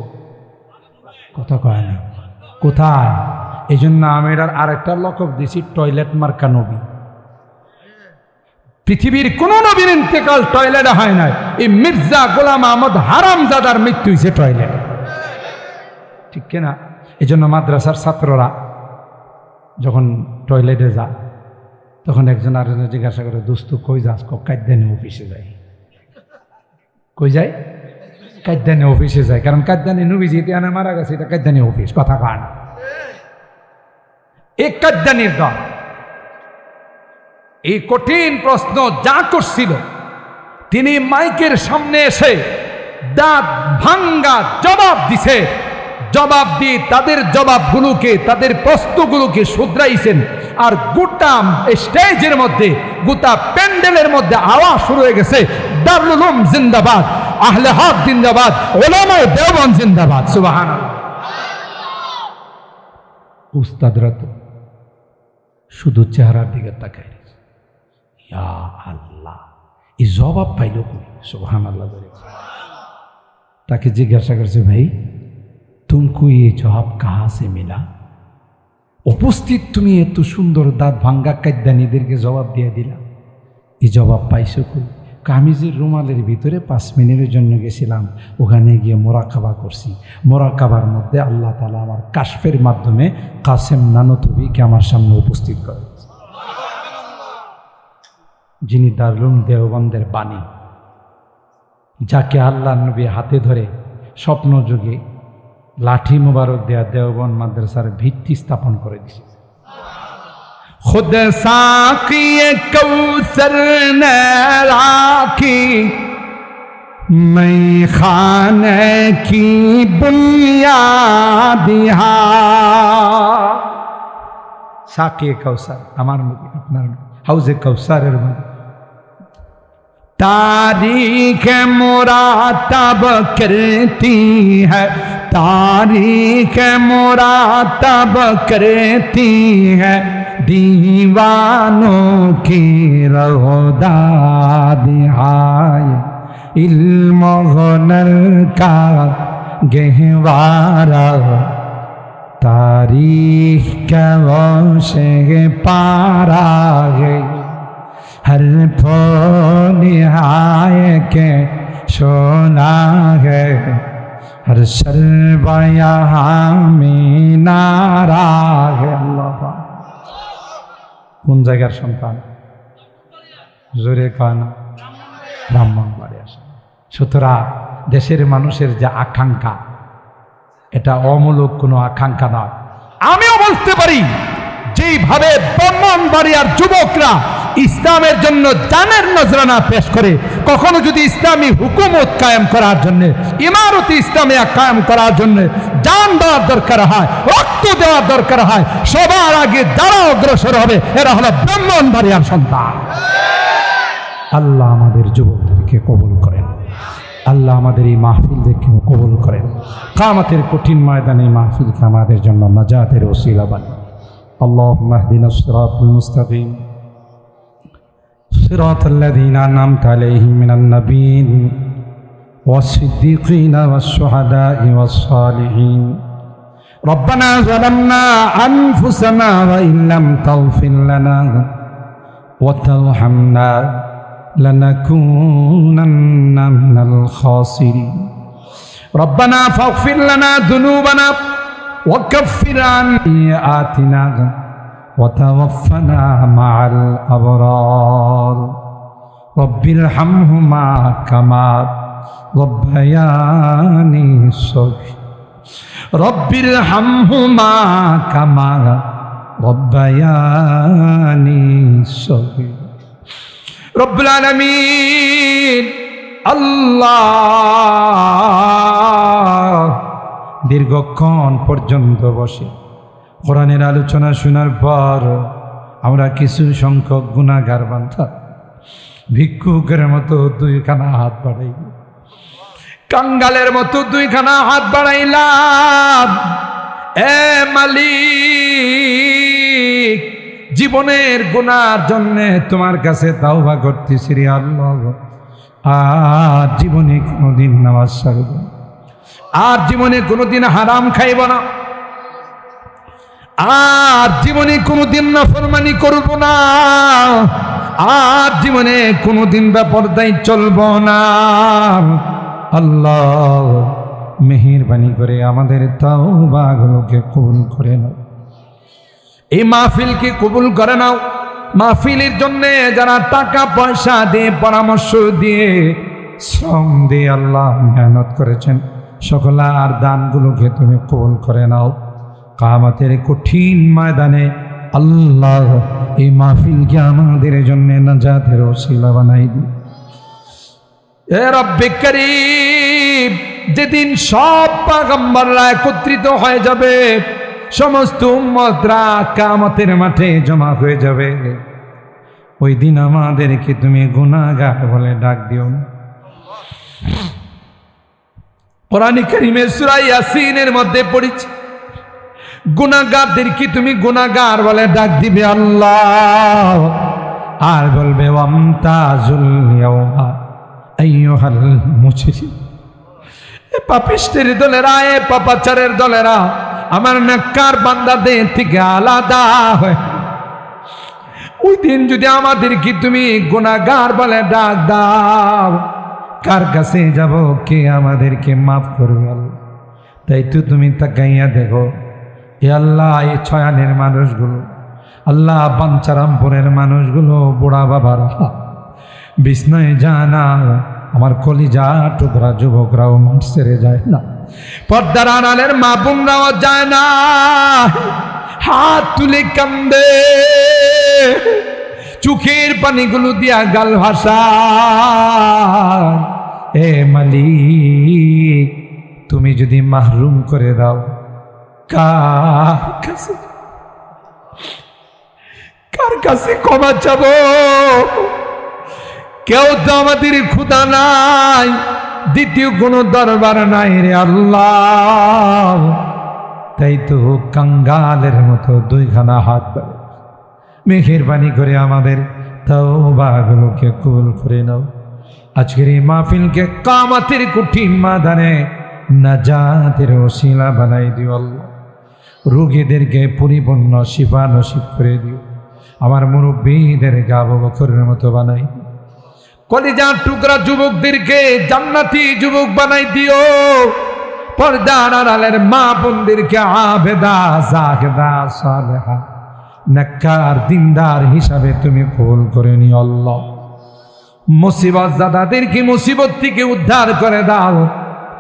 কথা কয় না কোথায়? এই জন্য আমি এটার আরেকটা লকব দিছি, টয়লেট মার্কা নবী। পৃথিবীর কোন নবীর ইন্তেকাল টয়লেটে হয় নাই। এই মির্জা গোলাম আহমদ হারামজাদার মৃত্যু হয়েছে টয়লেটে, ঠিক কিনা? এই জন্য মাদ্রাসার ছাত্ররা যখন টয়লেটে যায়, তখন একজন আরেকজন জিজ্ঞাসা করে, দোস্ত কই যাস? কাদ্দানি অফিসে যাই। কই যায়? কাদ্দানি অফিসে যায়। কারণ কাদ্দানি নবী যেতে আনে মারা গেছে, এটা কাদ্দানি অফিস। কথা কান এই কাদ্দানির দল এই কঠিন প্রশ্ন যা করছিল, তিনি মাইকের সামনে এসে দাঁত ভাঙ্গা জবাব দিছে। জবাব দিয়ে তাদের জবাবগুলোকে, তাদের প্রশ্নগুলোকে শুধরাইছেন। আর গোটা স্টেজের মধ্যে, গোটা প্যান্ডেলের মধ্যে আওয়াজ শুরু হয়ে গেছে, দারুল উলুম জিন্দাবাদ, আহলে হক জিন্দাবাদ, উলামায়ে দেওবন্দ জিন্দাবাদ। সুবহানাল্লাহ। উস্তাদরা তো শুধু চেহারার দিকে তাকায়। ইয়া আল্লাহ, এই জবাব পাইল কই? সুবহানাল্লাহ। তাকে জিজ্ঞাসা করছে, ভাই তুমকো ये জবাব কাহা সে মিলা? উপস্থিত তুমি এত সুন্দর দাঁত ভাঙ্গা কাদ্দানিদেরকে জবাব দিয়ে দিলা, এই জবাব পাইছো কই? আমি যে রুমালের ভিতরে 5 মিনিটের জন্য গেছিলাম, ওখানে গিয়ে মোরাকাবা করছি। মোরাকাবার মধ্যে আল্লাহ তাআলা আমার কাশফের মাধ্যমে কাসেম নানতবিকে আমার সামনে উপস্থিত করে, যিনি দারুল উলুম দেওবন্দের বাণী, যাকে আল্লাহ নবী হাতে ধরে স্বপ্ন যুগে লাঠি মুবারক দেয়া দেওবন্দ মাদ্রাসার ভিত্তি স্থাপন করে দিয়েছে। खुद साकी कौसर ने राखी, मैं खाने की बुनियाद साकी कौसर আমার আপনার হাউজে কৌসারের तारीख मुरातब करती है, तारीख मुरातब करती है, दीवानों की रौदाद हाय, इल्म हुनर का गहवारा, तारीख का वोशे पारा है, हर निहाय के सोना है, हर शर्वा यहाँ में नारा है। अल्लाह কোন জায়গার সন্তান? জোরে কানা ব্রাহ্মণবাড়িয়া। সুতরাং দেশের মানুষের যে আকাঙ্ক্ষা, এটা অমূলক কোনো আকাঙ্ক্ষা নয়। আমিও বলতে পারি, যেইভাবে ব্রাহ্মণবাড়িয়ার যুবকরা ইসলামের জন্য জানের নজরানা পেশ করে, কখনো যদি ইসলামী হুকুমত কায়েম করার জন্য, ইমারত ইসলামিয়া কায়েম করার জন্য জান দেওয়ার দরকার হয়, রক্ত দেওয়ার দরকার হয়, সবার আগে যারা অগ্রসর হবে এরা হলো ব্রাহ্মণবাড়িয়ার সন্তান। আল্লাহ আমাদের যুবকদেরকে কবুল করেন, আল্লাহ আমাদের এই মাহফিলদেরকে কবুল করেন, কিয়ামতের কঠিন ময়দানে এই মাহফিলকে আমাদের জন্য নাজাতের ওসিলা বানান। আল্লাহুম্মা ইহদিনাস সিরাতাল মুস্তাকিম সিরাতাল্লাযীনা আন'আমতা আলাইহিম মিনান নাবিয়্যিন ওয়াস-সিদ্দীকিনা ওয়াশ-শুহাদা'i ওয়াস-সালিহিন। রব্বানা যালামনা আনফুসানা ওয়া ইল্লাম তাগফির লানা ওয়া তারহামনা لنكونن من الخاسرين ربنا فاغفر لنا ذنوبنا وكفر عنا سيئاتنا وتوفنا مع الأبرار رب ارحمهما كما ربياني صغيرا رب ارحمهما كما ربياني صغيرا রব্বুল আলামিন আল্লাহ দীর্ঘক্ষণ পর্যন্ত বসে কোরআনের আলোচনা শোনার পর আমরা কিছু সংখ্যক গুনাহগার বান্দা ভিক্ষুকের মতো দুইখানা হাত বাড়াই, কাঙ্গালের মতো দুইখানা হাত বাড়াইলাম। এ মালিক, জীবনের গুনার জন্য তোমার কাছে তাওবা করতেছি রে আল্লাহ। আর জীবনে কোনোদিন নামাজ ছাড়ব না, আর জীবনে কোনোদিন হারাম খাইব না, আর জীবনে কোনোদিন নাফরমানি করব না, আর জীবনে কোনোদিন বেপরদায় চলব না। আল্লাহ মেহেরবানি করে আমাদের তাওবাগুলোকে কবুল করে নাও, এই মাহফিলকে কবুল করে নাও। মাহফিলের জন্য যারা টাকা পয়সা দিয়ে, পরামর্শ দিয়ে, শ্রম দিয়ে আল্লাহ মেহনত করেছেন, সকল আর দানগুলোকে তুমি কবুল করে নাও। কিয়ামতের কঠিন ময়দানে আল্লাহ এই মাহফিলকে আমাদের জন্য নাজাতের ওসিলা বানাই দিও। এ রব্বে করিম, যেদিন সব পয়গম্বররা একত্রিত হয়ে যাবে, সমস্ত উম্মতরা কিয়ামতের মাঠে জমা হয়ে যাবে, ওই দিন আমাদেরকে তুমি গুনাহগার বলে ডাক দিও। কোরআন কারীমের সূরা ইয়াসিনের মধ্যে পড়েছি, গুনাহগারদেরকে তুমি গুনাহগার বলে ডাক দিবে আল্লাহ, আর বলবে ওয়ামতাজুল ইয়াওমা আইয়ুহাল মুজরিম। এ পাপিষ্টের দলেরা, এ পাপাচারের দলেরা, আমার নেককার বান্দাদের থেকে আলাদা হয়। ওই দিন যদি আমাদেরকে তুমি গুনাহগার বলে ডাক দাও, কার কাছে যাব, কে আমাদেরকে মাফ করবে? তাই তো তুমি তাকাইয়া দেখো, এ আল্লাহ, এই ছয়ানের মানুষগুলো, আল্লাহ বাঞ্চারামপুরের মানুষগুলো, বুড়া বাবারা বিছনায় যায় না, আমার কলিজা টুকরা যুবকরাও মাঠ ছেড়ে যায় না, পর্দার আড়ালের মা বোনরাও যায় না, হাত তুলে কান্দে, চোখের পানিগুলো দিয়া গাল ভাষা। এ মালিক, তুমি যদি মাহরুম করে দাও, কার কাছে ক্ষমা চাবো? কেউ তো আমাদের ক্ষুধা নাই, দ্বিতীয় কোনো দরবার নাই রে আল্লাহ। তাই তো কাঙ্গালের মতো দুইখানা হাত বাড়ে, মেহেরবানি করে আমাদের তাওবাগুলোকে কবুল করে নাও। আজকের এই মাহফিলকে কিয়ামতের কঠিন ময়দানে নাজাতের ওসিলা বানাই দিও আল্লাহ। রোগীদেরকে পরিপূর্ণ শিফা নসিব করে দিও। আমার মুরব্বীদেরকে আবু বকরের মতো বানাই, কলিজার টুকরা যুবকদেরকে জান্নাতি যুবক বানাই দিও। পর্দার আড়ালের মা বোনদেরকে আবেদা, জাহেদা, সালেহা, নেককার, দিনদার হিসাবে তুমি কবুল করে নিও আল্লাহ। মুসিবত জাদাদেরকে মুসিবত থেকে উদ্ধার করে দাও,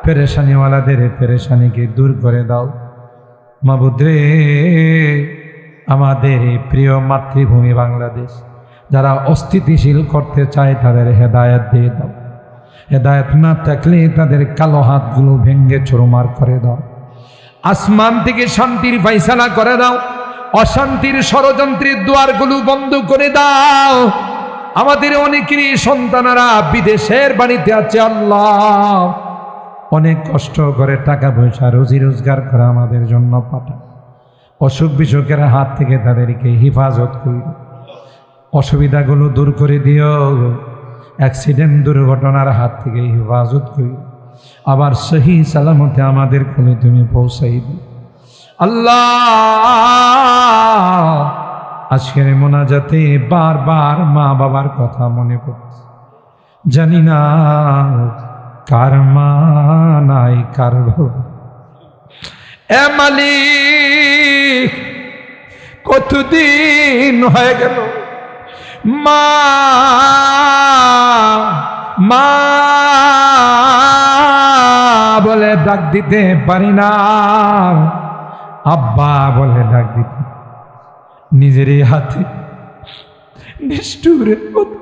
পেরেশানিওয়ালাদের পেরেশানিকে দূর করে দাও। মাবুদ রে, আমাদের এই প্রিয় মাতৃভূমি বাংলাদেশ, যারা অস্থিতিশীল করতে চায় তাদের হেদায়েত দিয়ে দাও। হেদায়েত না থাকলে তাদের কালো হাতগুলো ভেঙ্গে চুরমার করে দাও। আসমান থেকে শান্তির ফায়সালা করে দাও, অশান্তির ষড়যন্ত্রের দুয়ারগুলো বন্ধ করে দাও। আমাদের অনেকেরই সন্তানেরা বিদেশের বাড়িতে আছে, আল্লাহ অনেক কষ্ট করে টাকা পয়সা রুজি রোজগার করে আমাদের জন্য পাঠায়। অসুখ বিসুখের হাত থেকে তাদেরকে হেফাজত করি, অসুবিধাগুলো দূর করে দিও, অ্যাক্সিডেন্ট দুর্ঘটনার হাত থেকে হেফাজত করি, আবার সহি সালামতে আমাদের কোলে তুমি পৌঁছাই দিও। আল্লাহ আজকের মোনাজাতে বারবার মা বাবার কথা মনে পড়ছে। জানি না কার মা নাই কার বাবা। এ মালিক, কতদিন হয়ে গেল মা মা বলে ডাক দিতে পারি না, আব্বা বলে ডাক দিতে নিজেরই হাতে নিষ্ঠুরের মতো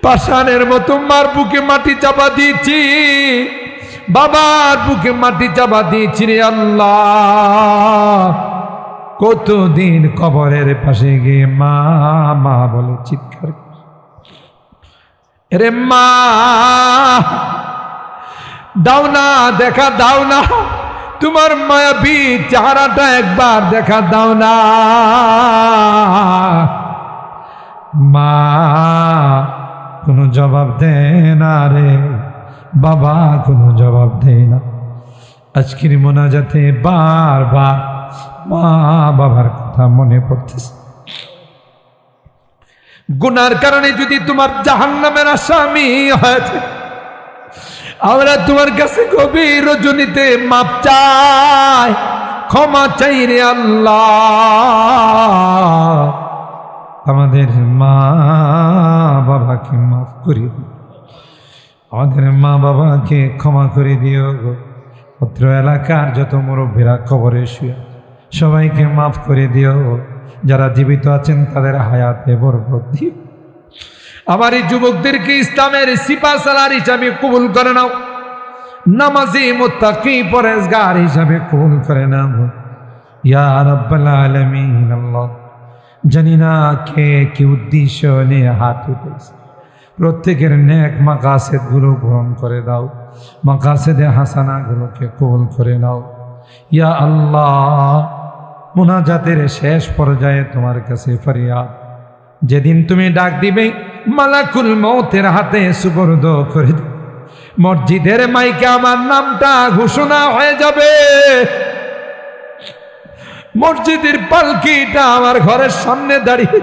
পাষাণের মতো মার বুকে মাটি চাপা দিয়েছি, বাবার বুকে মাটি চাপা দিয়েছি রে আল্লাহ। কতদিন কবরের পাশে গিয়ে মা মা বলে চিৎকার, রে মা দাও না, দেখা দাও না, তোমার মায়াবী চেহারাটা একবার দেখা দাও না। মা কোনো জবাব দেয় না রে, বাবা কোনো জবাব দেয় না। আজকের মোনাজাতে বারবার মা বাবার কথা মনে পড়তেছে। গুনার কারণে যদি তোমার জাহান্নামের আসামি হয়েছে, আমরা তোমার কাছে গভীর রজনীতে মাপ চাই, ক্ষমা চাই রে আল্লাহ। আমাদের মা বাবাকে মাফ করে দিও, আমাদের মা বাবাকে ক্ষমা করে দিও গো। পত্র এলাকার যত মুরব্বীরা কবরে শুয়ে সবাইকে মাফ করে দিও। যারা জীবিত আছেন তাদের হায়াতে বরকত দিও। আমার এই যুবকদেরকে ইসলামের সিপাহসালার হিসাবে কবুল করে নাও, নামাজি মুত্তাকি পরেজগার হিসাবে কবুল করে নাও ইয়া রাব্বাল আলামিন। আল্লাহ জানি না কে কি উদ্দেশ্য নিয়ে হাত উঠেছে, প্রত্যেকের নেক মাকাসেদ গুলো গ্রহণ করে দাও, মাকাসেদে হাসানা গুলোকে কবুল করে নাও ইয়া আল্লাহ। মুনাজাতের শেষ পর্যায়ে তোমার কাছে ফরিয়াদ, যেদিন তুমি ডাক দিবে মালাকুল মৌতের হাতে সুপর্দ করে দিবে, মসজিদের মাইকে আমার নামটা ঘোষণা হয়ে যাবে, মসজিদের পালকিটা আমার ঘরের সামনে দাঁড়িয়ে,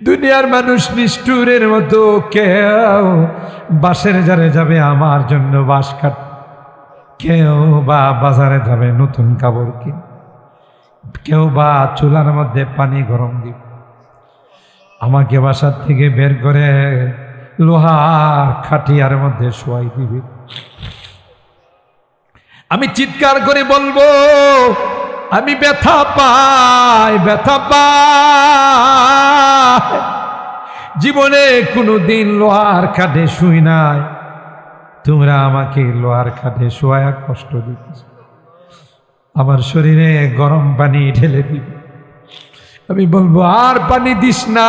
দুনিয়ার মানুষ নিষ্ঠুরের মতো কেউ বাসের জারে যাবে আমার জন্য বাঁশ কাট, কেউ বা বাজারে যাবে নতুন কাপড় কিন, কেউ বা চুলার মধ্যে পানি গরম দিবে, আমাকে বাসার থেকে বের করে লোহার খাটিয়ার মধ্যে শোয়াই দিবে। আমি চিৎকার করে বলবো আমি ব্যথা পাই, ব্যথা পাই, জীবনে কোনোদিন লোহার খাটে শুই নাই, তোমরা আমাকে লোহার খাটে শোয়া কষ্ট দিতেছ, আমার শরীরে গরম পানি ঢেলে দিবে। আমি বলবো আর পানি দিস না,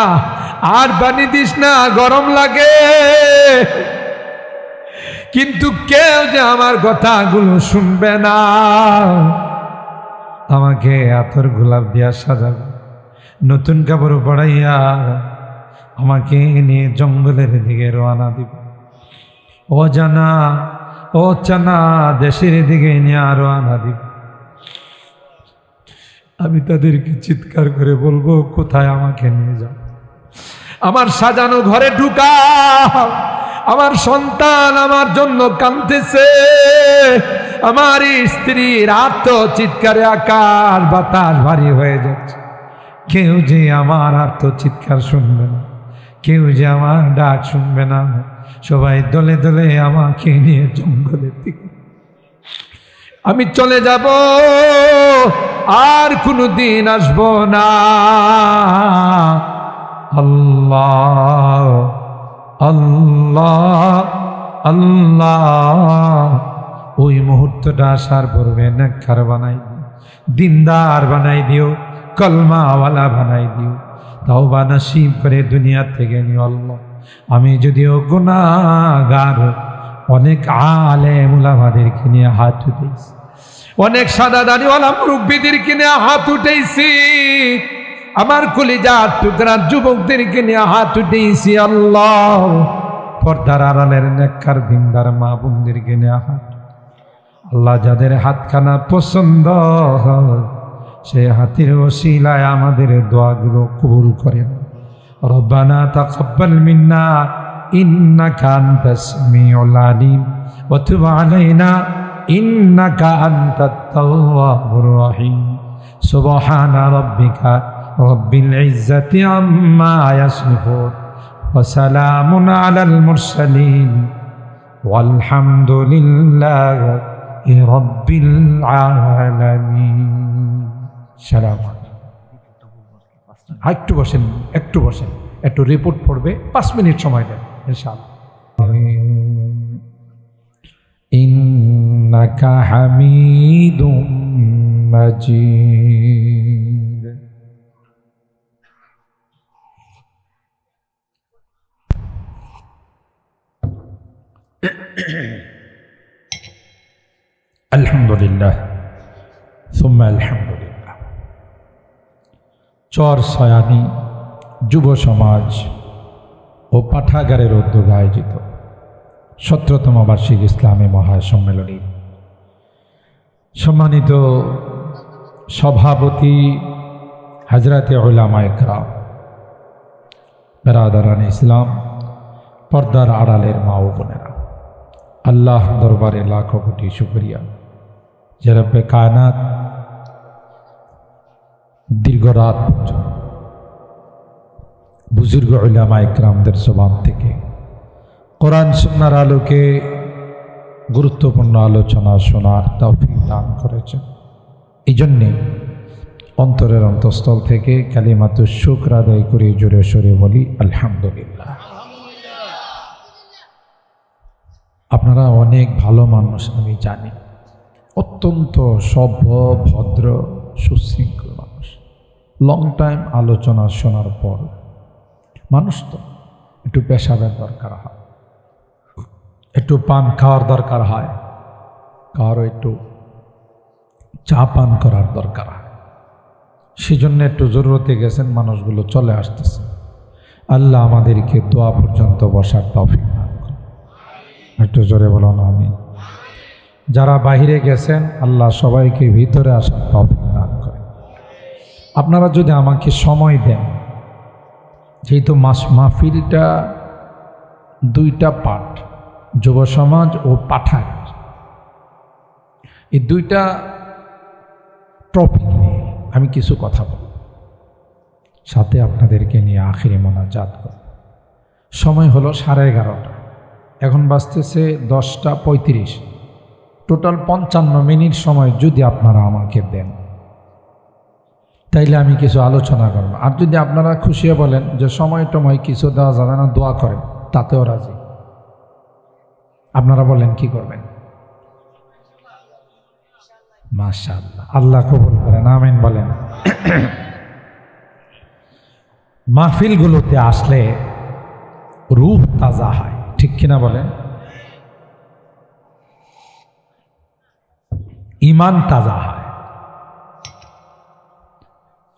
আর পানি দিস না, গরম লাগে। কিন্তু কেউ যে আমার কথাগুলো শুনবে না, আমাকে আতর গোলাপ দিয়া সাজাবে, নতুন কাপড় পড়াইয়া আমাকে নিয়ে জঙ্গলের দিকে রওনা দিবে, ও জানা ও চানা দেশের দিকে নিয়ে রওনা দিবে। আমি তাদেরকে চিৎকার করে বলবো কোথায় আমাকে নিয়ে যাও, আমার সাজানো ঘরে ঢুকাও, আমার সন্তান আমার জন্য কাঁদতেছে, আমার স্ত্রীর আত্ম চিৎকারে আকাশ বাতাস ভারী হয়ে যাচ্ছে, কেউ যে আমার আত্ম চিৎকার শুনবে না, কেউ যে আমার ডাক শুনবে না, সবাই দলে দলে আমাকে নিয়ে জঙ্গলের দিকে আমি চলে যাব। আর কোনো দিন আসবো না। আল্লাহ আল্লাহ আল্লাহ, ওই মুহূর্তটা আসার পূর্বে নেককার বানাই দিও, দিনদার বানাই দিও, কলমাওয়ালা বানাই দিও, তওবা নসিব করে দুনিয়া থেকে নিও আল্লাহ। আমি যদিও গুনাহগার, অনেক আলেম উলামাদেরকে নিয়ে হাত উঠেছি, অনেক সাদা দাড়িওয়ালা মুরব্বীদেরকে নিয়ে হাত উঠেছি, আমার কলিজার টুকরা যুবকদেরকে নিয়ে হাত উঠেছি আল্লাহ। পর্দার আড়ালের নেককার দিনদার মা বোনদেরকে নিয়ে হাত, আল্লাহ যাদের হাতখানা পছন্দ হয় সে হাতের ওসিলায় আমাদের দোয়াগুলো কবুল করেন। রব্বানা তাকাব্বাল মিন্না ইন্নাকা আনতাস সামিউল আলিম ওয়া তুব আলাইনা ইন্নাকা আনতাত তাওয়াবুর রহিম। সুবহানা রাব্বিকা রব্বিল ইজ্জাতি আম্মা ইয়াসিফুন ওয়া সালামুন আলাল মুরসালিন ওয়ালহামদুলিল্লাহি রাব্বিল আলামিন। সালাম। একটু বসেন, একটু বসেন, একটু রিপোর্ট পড়বে, 5 মিনিট সময় দেন ইনশাআল্লাহ। ইন্নাকা হামিদুম মাজিদ। আলহামদুলিল্লাহ সুম্মা আলহামদুলিল্লাহ। চর সয়ানি যুব সমাজ ও পাঠাগারের উদ্যোগে আয়োজিত 17তম বার্ষিক ইসলামী মহাসম্মেলনী সম্মানিত সভাপতি হযরতে উলামায়ে কেরাম, বেরাদারান ইসলাম, পর্দার আড়ালের মা ও বোনেরা, আল্লাহ দরবারে লাখো কোটি শুকরিয়া যে রব্বে কায়নাত দীর্ঘ রাত পর্যন্ত বুজুর্গ উলামায়ে কেরামদের জবান থেকে কোরআন সুন্নাহর আলোকে গুরুত্বপূর্ণ আলোচনা শোনার তৌফিক দান করেছেন। এই জন্যে অন্তরের অন্তঃস্থল থেকে কালিমাতুশ শুকর আদায় করে জোরে সোরে বলি আলহামদুলিল্লাহ। আপনারা অনেক ভালো মানুষ আমি জানি, অত্যন্ত সভ্য ভদ্র সুশৃঙ্খল মানুষ। লং টাইম আলোচনা শোনার পর মানুষ তো একটু পেশাবের দরকার হয়, একটু পান খাওয়ার দরকার হয়, কারো একটু চা পান করার দরকার হয়। সেজন্য একটু জরুরতে গেছেন, মানুষগুলো চলে আসতেছে। আল্লাহ আমাদেরকে দোয়া পর্যন্ত বসার তৌফিক দান করুন। একটু জোরে বলুন আমিন। যারা বাহিরে গেছেন আল্লাহ সবাইকে ভিতরে আসার তৌফিক দান করেন। আপনারা যদি আমাকে সময় দেন, যেহেতু মাহফিলটা 2টা পার্ট, যুব সমাজ ও পাঠাগার, এই 2টা টপিক নিয়ে আমি কিছু কথা বলব, সাথে আপনাদেরকে নিয়ে আখিরি মোনাজাত করব। সময় হলো 11:30, এখন বাজতেছে 10:35, টোটাল 55 মিনিট সময় যদি আপনারা আমাকে দেন তাইলে আমি কিছু আলোচনা করব। আর যদি আপনারা খুশি বলেন যে সময় কিছু দেওয়া যাবে না, দোয়া করেন, তাতেও রাজি। আপনারা বলেন কি করবেন? মাশাআল্লাহ, আল্লাহ কবুল করেন, আমিন বলেন। মাহফিলগুলোতে আসলে রূহ তাজা হয়, ঠিক কিনা বলেন? ঈমান তাজা হয়।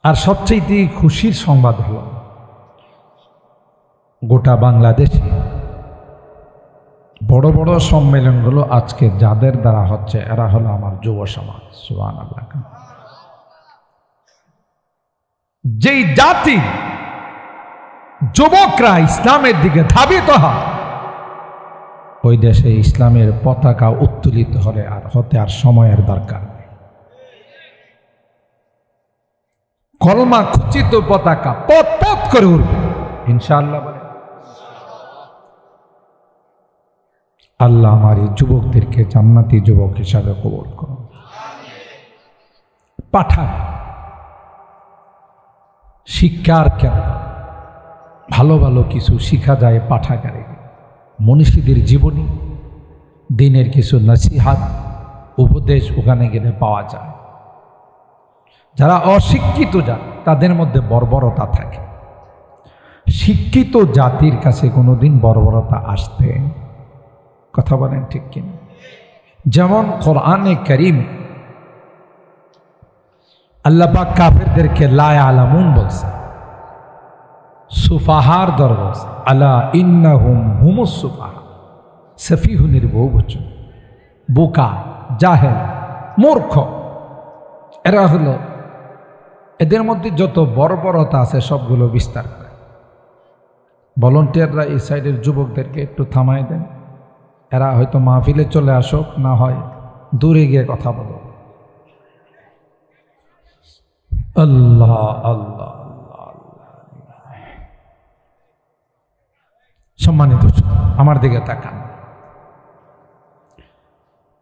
আর সবচেয়ে খুশির সংবাদ হলো গোটা বাংলাদেশে বড় বড় সম্মেলনগুলো আজকে যাদের দ্বারা হচ্ছে এরা হলো আমার যুব সমাজ। সুবহানাল্লাহ। যেই জাতি যুবকরা ইসলামের দিকে ধাবিত হয়, ওই দেশে ইসলামের পতাকা উত্তোলিত হতে আর সময়ের দরকার নেই। কলমা খচিত পতাকা পথ পথ করে উঠবে ইনশাআল্লাহ। বলে আল্লাহ আমার এই যুবকদেরকে জান্নাতি যুবক হিসাবে কবুল করুন। পাঠান শিক্ষার কেন্দ্র, ভালো ভালো কিছু শিখা যায় পাঠাগারে। মনীষীদের জীবনী, দিনের কিছু নসিহাত, উপদেশ ওখানে গেলে পাওয়া যায়। যারা অশিক্ষিত জাতি তাদের মধ্যে বর্বরতা থাকে, শিক্ষিত জাতির কাছে কোনোদিন বর্বরতা আসবে, কথা বলেন ঠিক কিনা? যেমন কোরআনে কারীম আল্লাহ পাক কাফেরদেরকে লা ইয়ালামুন বলছে, সুফাহার দর বলছে, আলা ইন্নাহুম হুমুস সুফাহা, সফিহুনের বহুবচন, বোকা, জাহেল, মূর্খ। এরা হলো, এদের মধ্যে যত বর্বরতা আছে সবগুলো বিস্তার করে। ভলান্টিয়াররা এই সাইডের যুবকদেরকে একটু থামায় দেন, এরা হয়তো মাহফিলে চলে আসুক, না হয় দূরে গিয়ে কথা বলো। আল্লাহ আল্লাহ আল্লাহ। সম্মানিত আমার দিকে তাকান,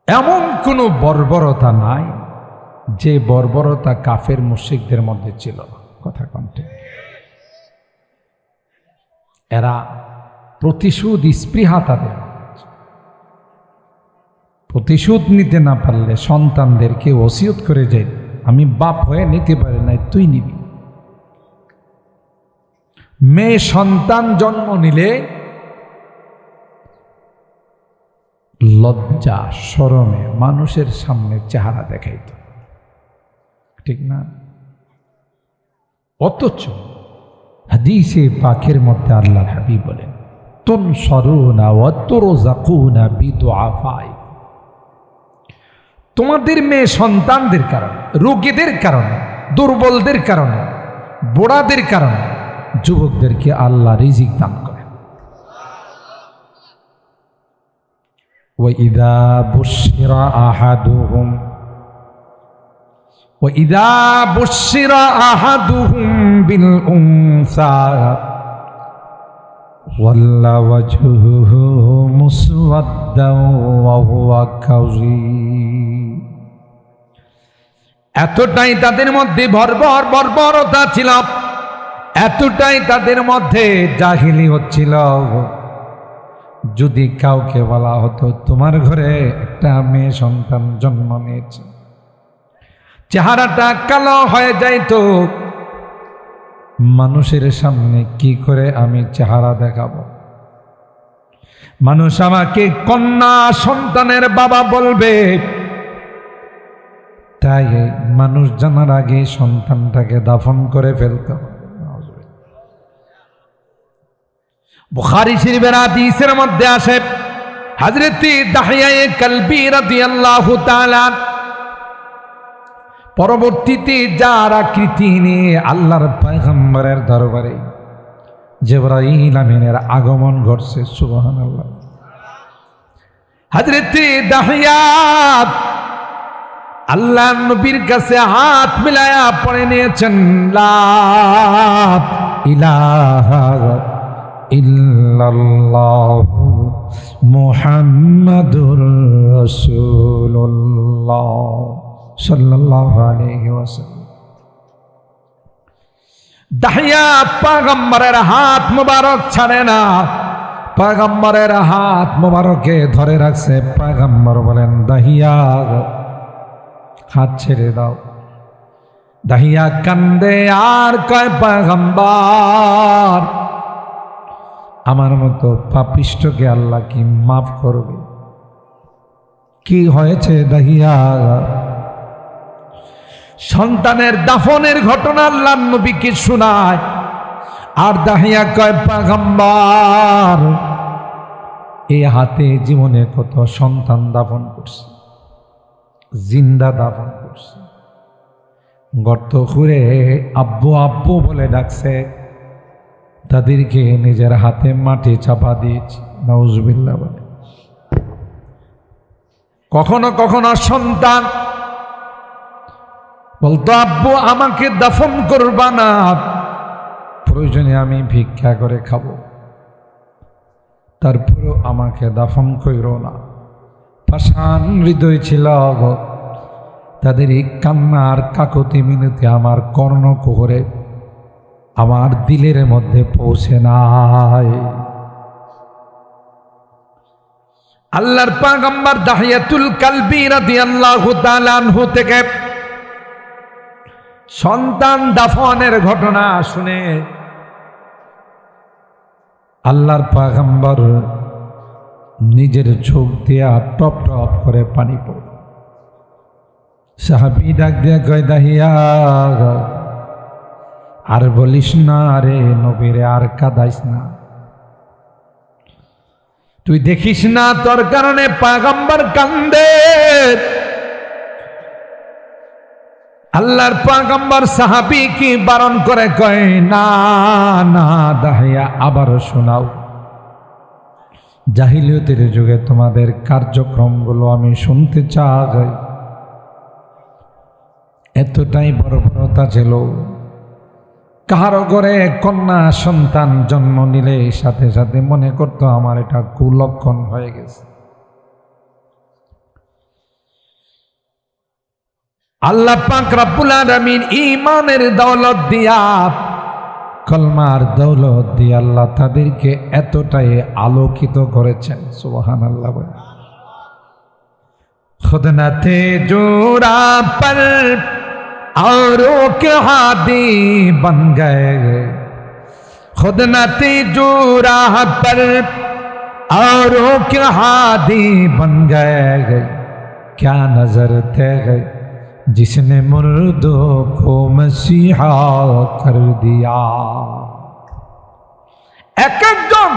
এমন কোনো বর্বরতা নাই যে বর্বরতা কাফের মুশরিকদের মধ্যে ছিল, কথা কণ্ঠে। এরা প্রতিশোধ স্পৃহা তাদের, প্রতিশোধ নিতে না পারলে সন্তানদেরকে ওসিয়ত করে যায়, আমি বাপ হয়ে নিতে পারি নাই, তুই নিবি। মেয়ে সন্তান জন্ম নিলে লজ্জা শরমে মানুষের সামনে চেহারা দেখাইত, ঠিক না? অথচ হাদিসে পাকের মধ্যে আল্লাহর হাবিব বলেন, তুনসরুনা ওয়া তুরযাকুনা বিদুআফাই, তোমাদের মেয়ে সন্তানদের কারণে, রোগীদের কারণে, দুর্বলদের কারণে, বুড়াদের কারণে যুবকদেরকে আল্লাহ রিজিক দান করেন। ওয়াইদা বুশিরা আহাদুহুম وَإِذَا بُشِّرَ أَحَدُهُم بِالْأُنثَى ظَلَّ وَجْهُهُ مُسْوَدًّا وَهُوَ كَظِيمٌ। এতটাই তাদের মধ্যে বর্বরতা ছিল, এতটাই তাদের মধ্যে জাহিলি হচ্ছিল, যদি কাউকে বলা হতো তোমার ঘরে একটা মেয়ে সন্তান জন্ম নিয়েছে, চেহারাটা কালো হয়ে যাইত, মানুষের সামনে কি করে আমি চেহারা দেখাবো? মানুষ আমাকে কন্যা সন্তানের বাবা বলবে, তাই মানুষ জানার আগে সন্তানটাকে দাফন করে ফেলত। বুখারী শরীফের হাদিসের মধ্যে আসে, হযরত দাহিয়া কালবি রাদিয়াল্লাহু তাআলা পরবর্তীতে যার আকৃতি নিয়ে আল্লাহর পয়গম্বরের দরবারে জিবরাইল আমিনের আগমন ঘটছে, সুবহানাল্লাহ। হযরত দাহিয়া আল্লাহর নবীর কাছে হাত মিলায়া পড়ে নিয়েছেন, লা ইলাহা ইল্লাল্লাহু মুহাম্মাদুর রাসূলুল্লাহ সাল্লাল্লাহু আলাইহি ওয়াসাল্লাম। দাহিয়া পয়গম্বরের হাত মুবারক ছাড়ে না, পয়গম্বরের হাত মুবারকে ধরে রাখছে। পয়গম্বর বলেন, দাহিয়া হাত ছেড়ে দাও। দাহিয়া কান্দে আর কয়, পয়গম্বর আমার মতো পাপিষ্ঠকে আল্লাহ কি মাফ করবে? কি হয়েছে দাহিয়া? সন্তানের দাফনের ঘটনা আল্লাহর নবীকে শোনায়, আর দাহিয়া কয়, পয়গম্বর এই হাতে জীবনে কত সন্তান দাফন করছে, জিন্দা দাফন করছে, গর্ত খুঁড়ে আব্বু আব্বু বলে ডাকছে, তাদেরকে নিজের হাতে মাটি চাপা দিয়েছি। নাউজুবিল্লাহ বলে। কখনো কখনো সন্তান বলতো, আব্বু আমাকে দাফন করবা না, প্রয়োজনে আমি ভিক্ষা করে খাবো, তারপরেও আমাকে দাফন কইরো না। পাষাণ হৃদয় ছিল, তাদের এই কান্নার কাকতি মিনতি আমার কর্ণকুহরে, আমার দিলের মধ্যে পৌঁছে নাই। আল্লাহর পয়গম্বর দাহিয়াতুল কালবি রাদিয়াল্লাহু তাআলা আনহু থেকে সন্তান দাফনের ঘটনা শুনে আল্লাহর পয়গম্বর নিজের চোখ দিয়া টপ টপ করে পানি পড়ে। সাহাবী ডাক দিয়া কয়, দাহিয়া আর বলিস না রে নবীরে, আর কাঁদাইস না। তুই দেখিস না তোর কারণে পয়গম্বর কান্দে। আল্লাহর পয়গম্বর সাহাবী কি বারণ করে, কয় না না দাহিয়া আবারও শোনাও। জাহিলিয়তের যুগে তোমাদের কার্যক্রমগুলো আমি শুনতে চাই। এতটাই বর্বরতা ছিল, কারো ঘরে কন্যা সন্তান জন্ম নিলে সাথে সাথে মনে করতো আমার এটা কুলক্ষণ হয়ে গেছে। আল্লাহ পাক রব্বুল আলামিন ঈমানের দৌলত দিয়া, কলমার দৌলত দিয়ে আল্লাহ তাদেরকে এতটাই আলোকিত করেছেন। সুবহানাল্লাহ। खुद न थे जोरा पर औरों के हादी बन गए, खुद न थे जोरा पर औरों के हादी बन गए, क्या नजर थे जिसने मुर्दों को मसीहा कर दिया। एक একজন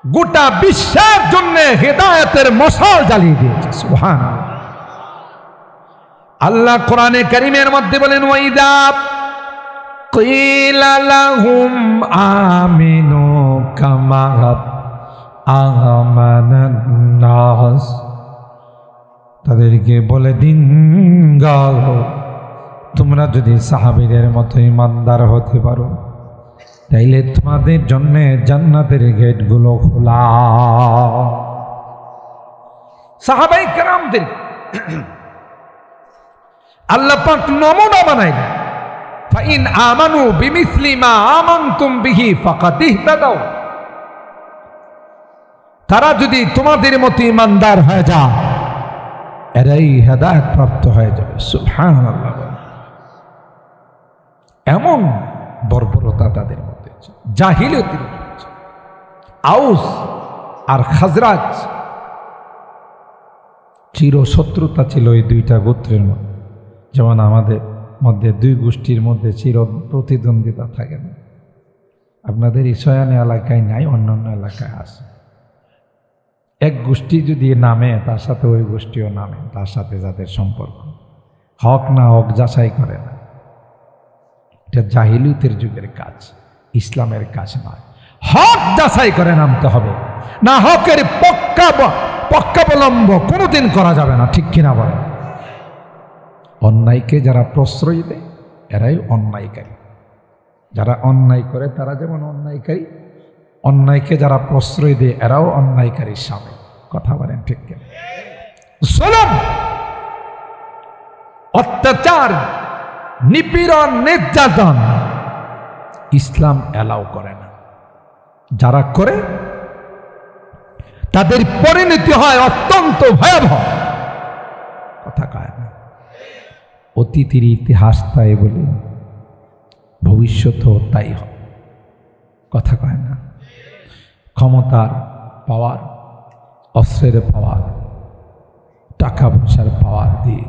গোটা বিশ্বের জন্য হেদায়েতের মশাল জ্বালিয়ে দিয়েছে। সুবহানাল্লাহ। আল্লাহ কোরআনে কারীমের মধ্যে বলেন, ওয়াইদা কিলা লাহুম আমিনু কামা আমানান নাস, তাদেরকে বলে দিন গাও তোমরা যদি সাহাবীদের মতো ইমানদার হতে পারো তাইলে তোমাদের জন্য জান্নাতের গেটগুলো খোলা। সাহাবায়ে কেরামদের আল্লাহ পাক নমুনা বানাইলেন, ফাইন আমানু বিমিসলি মা আমানতুম বিহি ফাকাদ ইহতাদাও, তারা যদি তোমাদের মতো ইমানদার হয়ে যায় এরাই হেদায়েত প্রাপ্ত হয়ে যাবে। সুবহানাল্লাহ। এমন বর্বরতা তাদের মধ্যে জাহিলিয়তের। আউস আর খাজরাজ চিরশত্রুতা ছিল এই দুইটা গোত্রের মধ্যে। যেমন আমাদের মধ্যে দুই গোষ্ঠীর মধ্যে চির প্রতিদ্বন্দ্বিতা থাকে না, আপনাদের ইসয়ানি এলাকায় নাই, অন্যান্য এলাকায় আছে। এক গোষ্ঠী যদি নামে তার সাথে ওই গোষ্ঠীও নামে, তার সাথে যাদের সম্পর্ক হক না হক যাচাই করে না। এটা জাহিলিয়তের যুগের কাজ, ইসলামের কাজ নয়। হক যাচাই করে নামতে হবে, না হকের পক্ষাবলম্ব কোনোদিন করা যাবে না। ঠিক কিনা বলে? অন্যায়কে যারা প্রশ্রয় দেয় এরাই অন্যায়কারী, যারা অন্যায় করে তারা যেমন অন্যায়কারী, অন্যায়কে যারা প্রশ্রয় দেয় এরাও অন্যায়কারীর সামনে। কথা বলেন ঠিক কিনা? জুলুম, অত্যাচার, নিপীড়ন, নির্যাতন ইসলাম এলাও করে না। যারা করে তাদের পরিণতি হয় অত্যন্ত ভয়াবহ। কথা কয় না? অতীতের ইতিহাস তাই বলি, ভবিষ্যতেও তাই হবে। কথা কয় না? ক্ষমতার পাওয়ার, অস্ত্রের পাওয়ার, টাকা পয়সার পাওয়ার দিয়ে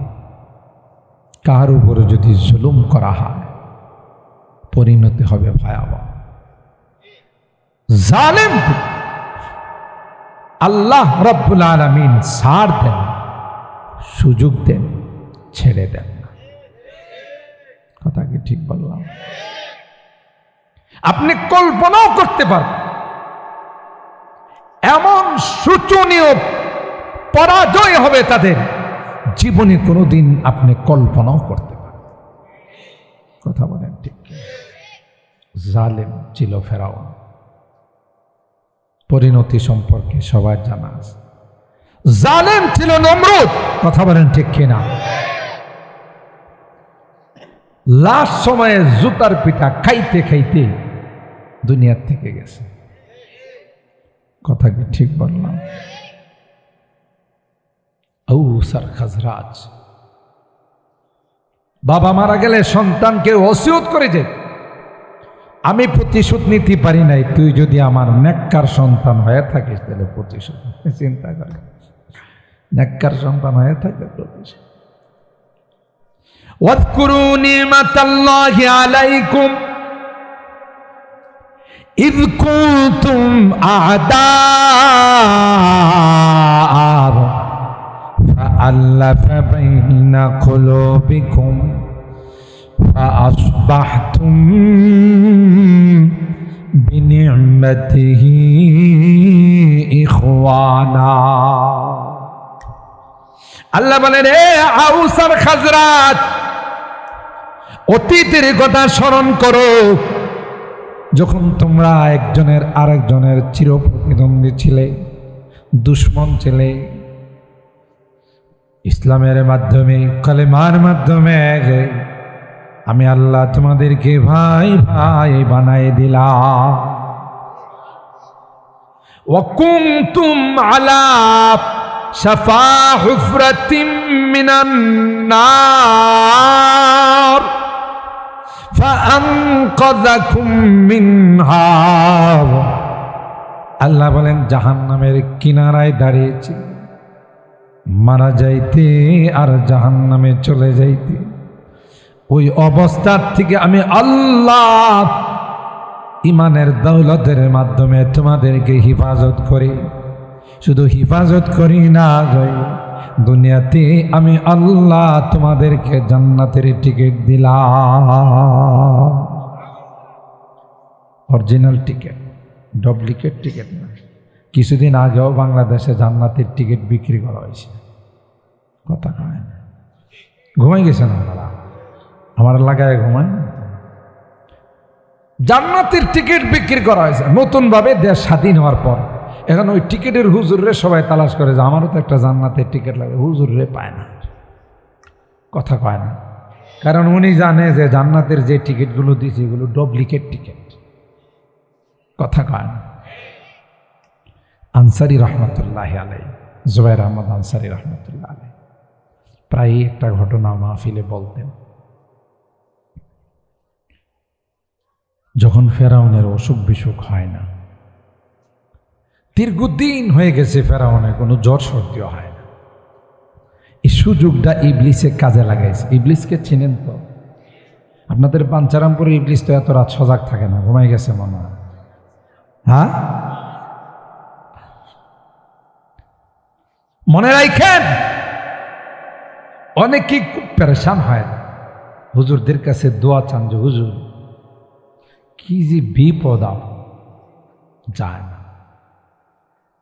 কার উপরে যদি জুলুম করা হয় পরিণতি হবে ভয়াবহ। জালেম আল্লাহ রব্বুল আলামিন ছাড় দেন, সুযোগ দেন, ছেড়ে দেন না। কথা কি ঠিক বললাম? আপনি কল্পনাও করতে পারবেন এমন শোচনীয় পরাজয় হবে তাদের, জীবনে কোনোদিন আপনি কল্পনাও করতে পারেন। কথা বলেন ঠিক? জালেম ছিল ফেরাউন, পরিণতি সম্পর্কে সবার জানা আছে। জালেম ছিল নমরুদ, কথা বলেন ঠিক কিনা? লাস্ট সময়ে জুতার পিঠা খাইতে খাইতে দুনিয়ার থেকে গেছে। কথা কি ঠিক বললাম? আউসার খাজরাজ, বাবা মারা গেলে সন্তানকে ওসিয়ত করে যে আমি প্রতিশোধ নিতে পারি নাই, তুই যদি আমার নেককার সন্তান হয়ে থাকিস তাহলে প্রতিশোধ। চিন্তা করে, নেককার সন্তান হয়ে থাকে প্রতিশোধ। ওয়াজকুরু নি'মাতাল্লাহি আলাইকুম ইয কুনতুম আ'দাআ فألف بين قلوبكم فأصبحتم بنعمته إخوانا। আল্লাহ বলেন, হে আউস আর খাজরাজ, অতীতের কথা স্মরণ করো, যখন তোমরা একজনের আরেকজনের চিরপ্রতিদ্বন্দ্বী ছিলে, দুশ্মন ছিলে। ইসলামের মাধ্যমে, কালেমার মাধ্যমে আমি আল্লাহ তোমাদেরকে ভাই ভাই বানাই দিলাম। ওয়াকুনতুম আলা শাফা হুফরাতিম মিনান নার ফাআনকাযাকুম মিনহা। আল্লাহ বলেন, জাহান্নামের কিনারায় দাঁড়িয়েছি, মারা যাইতে আর জাহান্নামে চলে যাইতে, ওই অবস্থার থেকে আমি আল্লাহ ইমানের দৌলতের মাধ্যমে তোমাদেরকে হিফাজত করি। শুধু হিফাজত করি না, দুনিয়াতে আমি আল্লাহ তোমাদেরকে জান্নাতের টিকিট দিলাম। অরিজিনাল টিকিট, ডুপ্লিকেট টিকিট না। কিছুদিন আগেও বাংলাদেশে জান্নাতের টিকিট বিক্রি করা হয়েছে। কথা কয় না, ঘুমাই গেছেন আপনারা? আমার এলাকায় ঘুমায় জান্নাতের টিকিট বিক্রি করা হয়েছে নতুন ভাবে, দেশ স্বাধীন হওয়ার পর। এখন ওই টিকিটের হুজুরে সবাই তালাশ করে যে আমারও তো একটা জান্নাতের টিকিট লাগে, হুজুরে পায় না। কথা কয় না, কারণ উনি জানে যে জান্নাতের যে টিকিটগুলো দিয়েছে এগুলো ডুপ্লিকেট টিকিট। কথা কয় না। আনসারী রহমতুল্লাহ আলাই, জুবাইর আহমদ আনসারী রহমতুল্লাহ আলাই প্রায় একটা ঘটনা মাহফিলে বলতেন। যখন ফেরাউনের অসুখ বিসুখ হয় না, দীর্ঘদিন হয়ে গেছে ফেরাউনের কোনো জ্বর সর্দিও হয় না, এই সুযোগটা ইবলিসে কাজে লাগাইছে। ইবলিসকে চিনেন তো? আপনাদের পাঞ্চারামপুরে ইবলিস তো এত রাত সজাগ থাকে না, ঘুমাই গেছে মনে হয়। হ্যাঁ, মনে রাখেন, অনেকেই খুব পেরেশান হয় না, হুজুরদের কাছে দোয়া চান যে হুজুর কি যে বিপদ যায় না।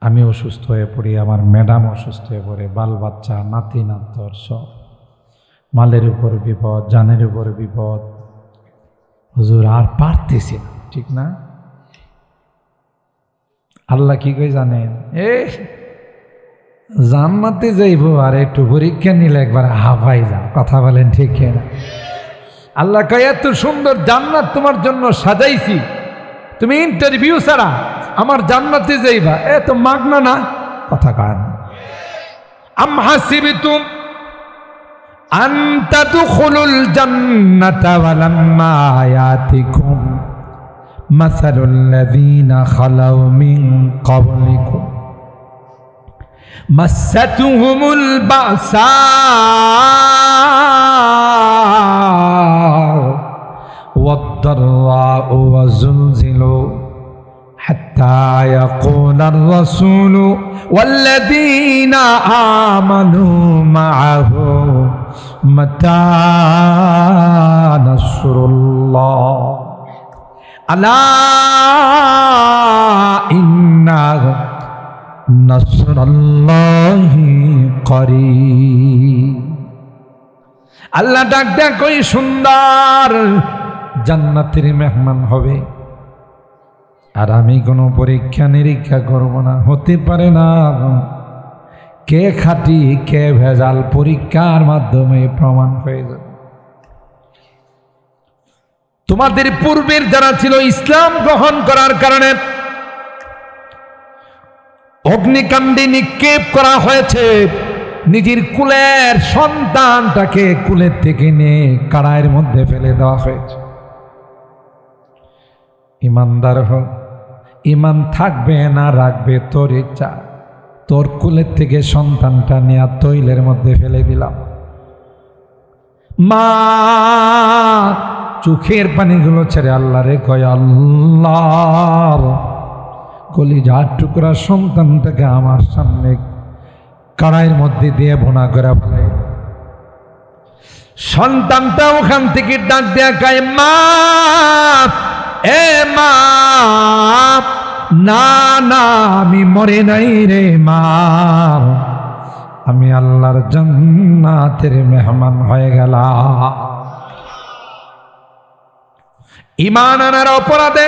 আমি অসুস্থ হয়ে পড়ি, আমার ম্যাডাম অসুস্থ হয়ে পড়ে, বাল বাচ্চা নাতি নাতর সব, মালের উপর বিপদ, জানের উপর বিপদ। হুজুর আর পারতেছি না, ঠিক না? আল্লাহ কি কই জানেন? জান্নাতে যাইব আর একটু পরীক্ষা নিলে একবার হাফাই যাও। কথা বলেন ঠিক না? আল্লাহ কয়, এত সুন্দর জান্নাত তোমার জন্য সাজাইছি, তুমি ইন্টারভিউ ছাড়া আমার জান্নাতে যাইবা, এত মাগনা না। কথা কয় না। আম হাসিবতুম আন তাদখুলুল জান্নাতা ওয়ালাম্মা ইয়াতিকুম মাসালুল লাযীনা খালাউ মিন ক্বাবলিকুম মাসাতুহুমুল বাসা ওয়াদ-দাররাউ ওয়াযুলজিলু হাত্তা ইয়াকুলার রাসূলু ওয়াল্লাযীনা আমানু মা'আহু মাতা নাসরুল্লাহ আলা ইন্না নাসরাল্লাহি করিব। আল্লাহ ডাক ডাক কই সুন্দর জান্নাতের মেহমান হবে, আর আমি কোনো পরীক্ষা নিরীক্ষা করব না। হতে পারে না কে খাঁটি কে ভেজাল পরীক্ষার মাধ্যমে প্রমাণ হয়ে যাবে। তোমাদের পূর্বের যারা ছিল ইসলাম গ্রহণ করার কারণে অগ্নিকাণ্ডে নিক্ষেপ করা হয়েছে, নিজের কুলের সন্তানটাকে কুলের থেকে নিয়ে কারায়ের মধ্যে ফেলে দেওয়া হয়েছে। ইমানদার হোক, ইমান থাকবে না রাখবে তোর ইচ্ছা, তোর কুলের থেকে সন্তানটা নিয়ে তৈলের মধ্যে ফেলে দিলাম। মা চোখের পানিগুলো ছেড়ে আল্লাহ রে কয়, আল্লাহ কলিজার টুকরা সন্তানটাকে আমার সামনে কড়াইয়ের মধ্যে দিয়ে ভুনা করে ফেলে। সন্তানটা ওখান থেকে ডাক দেয়া কয়, মা এ মা, না না আমি মরে নাই রে মা, আমি আল্লাহর জান্নাতের মেহমান হয়ে গেলাম। ঈমান আনার অপরাধে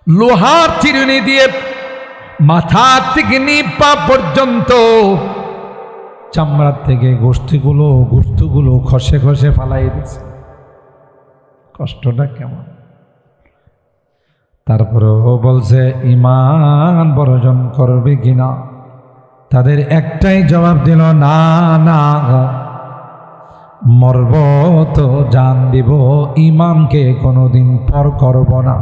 লোহার চিরুনি দিয়ে মাথা থেকে পা পর্যন্ত চামড়ার থেকে গোশতগুলো খসে খসে ফালাই দিচ্ছে। কষ্টটা কেমন! তারপরে ও বলছে ঈমান বর্জন করবে কিনা? তাদের একটাই জবাব দিল, না না, মরব তো জান দিব, ঈমানকে কোনোদিন পর করব না।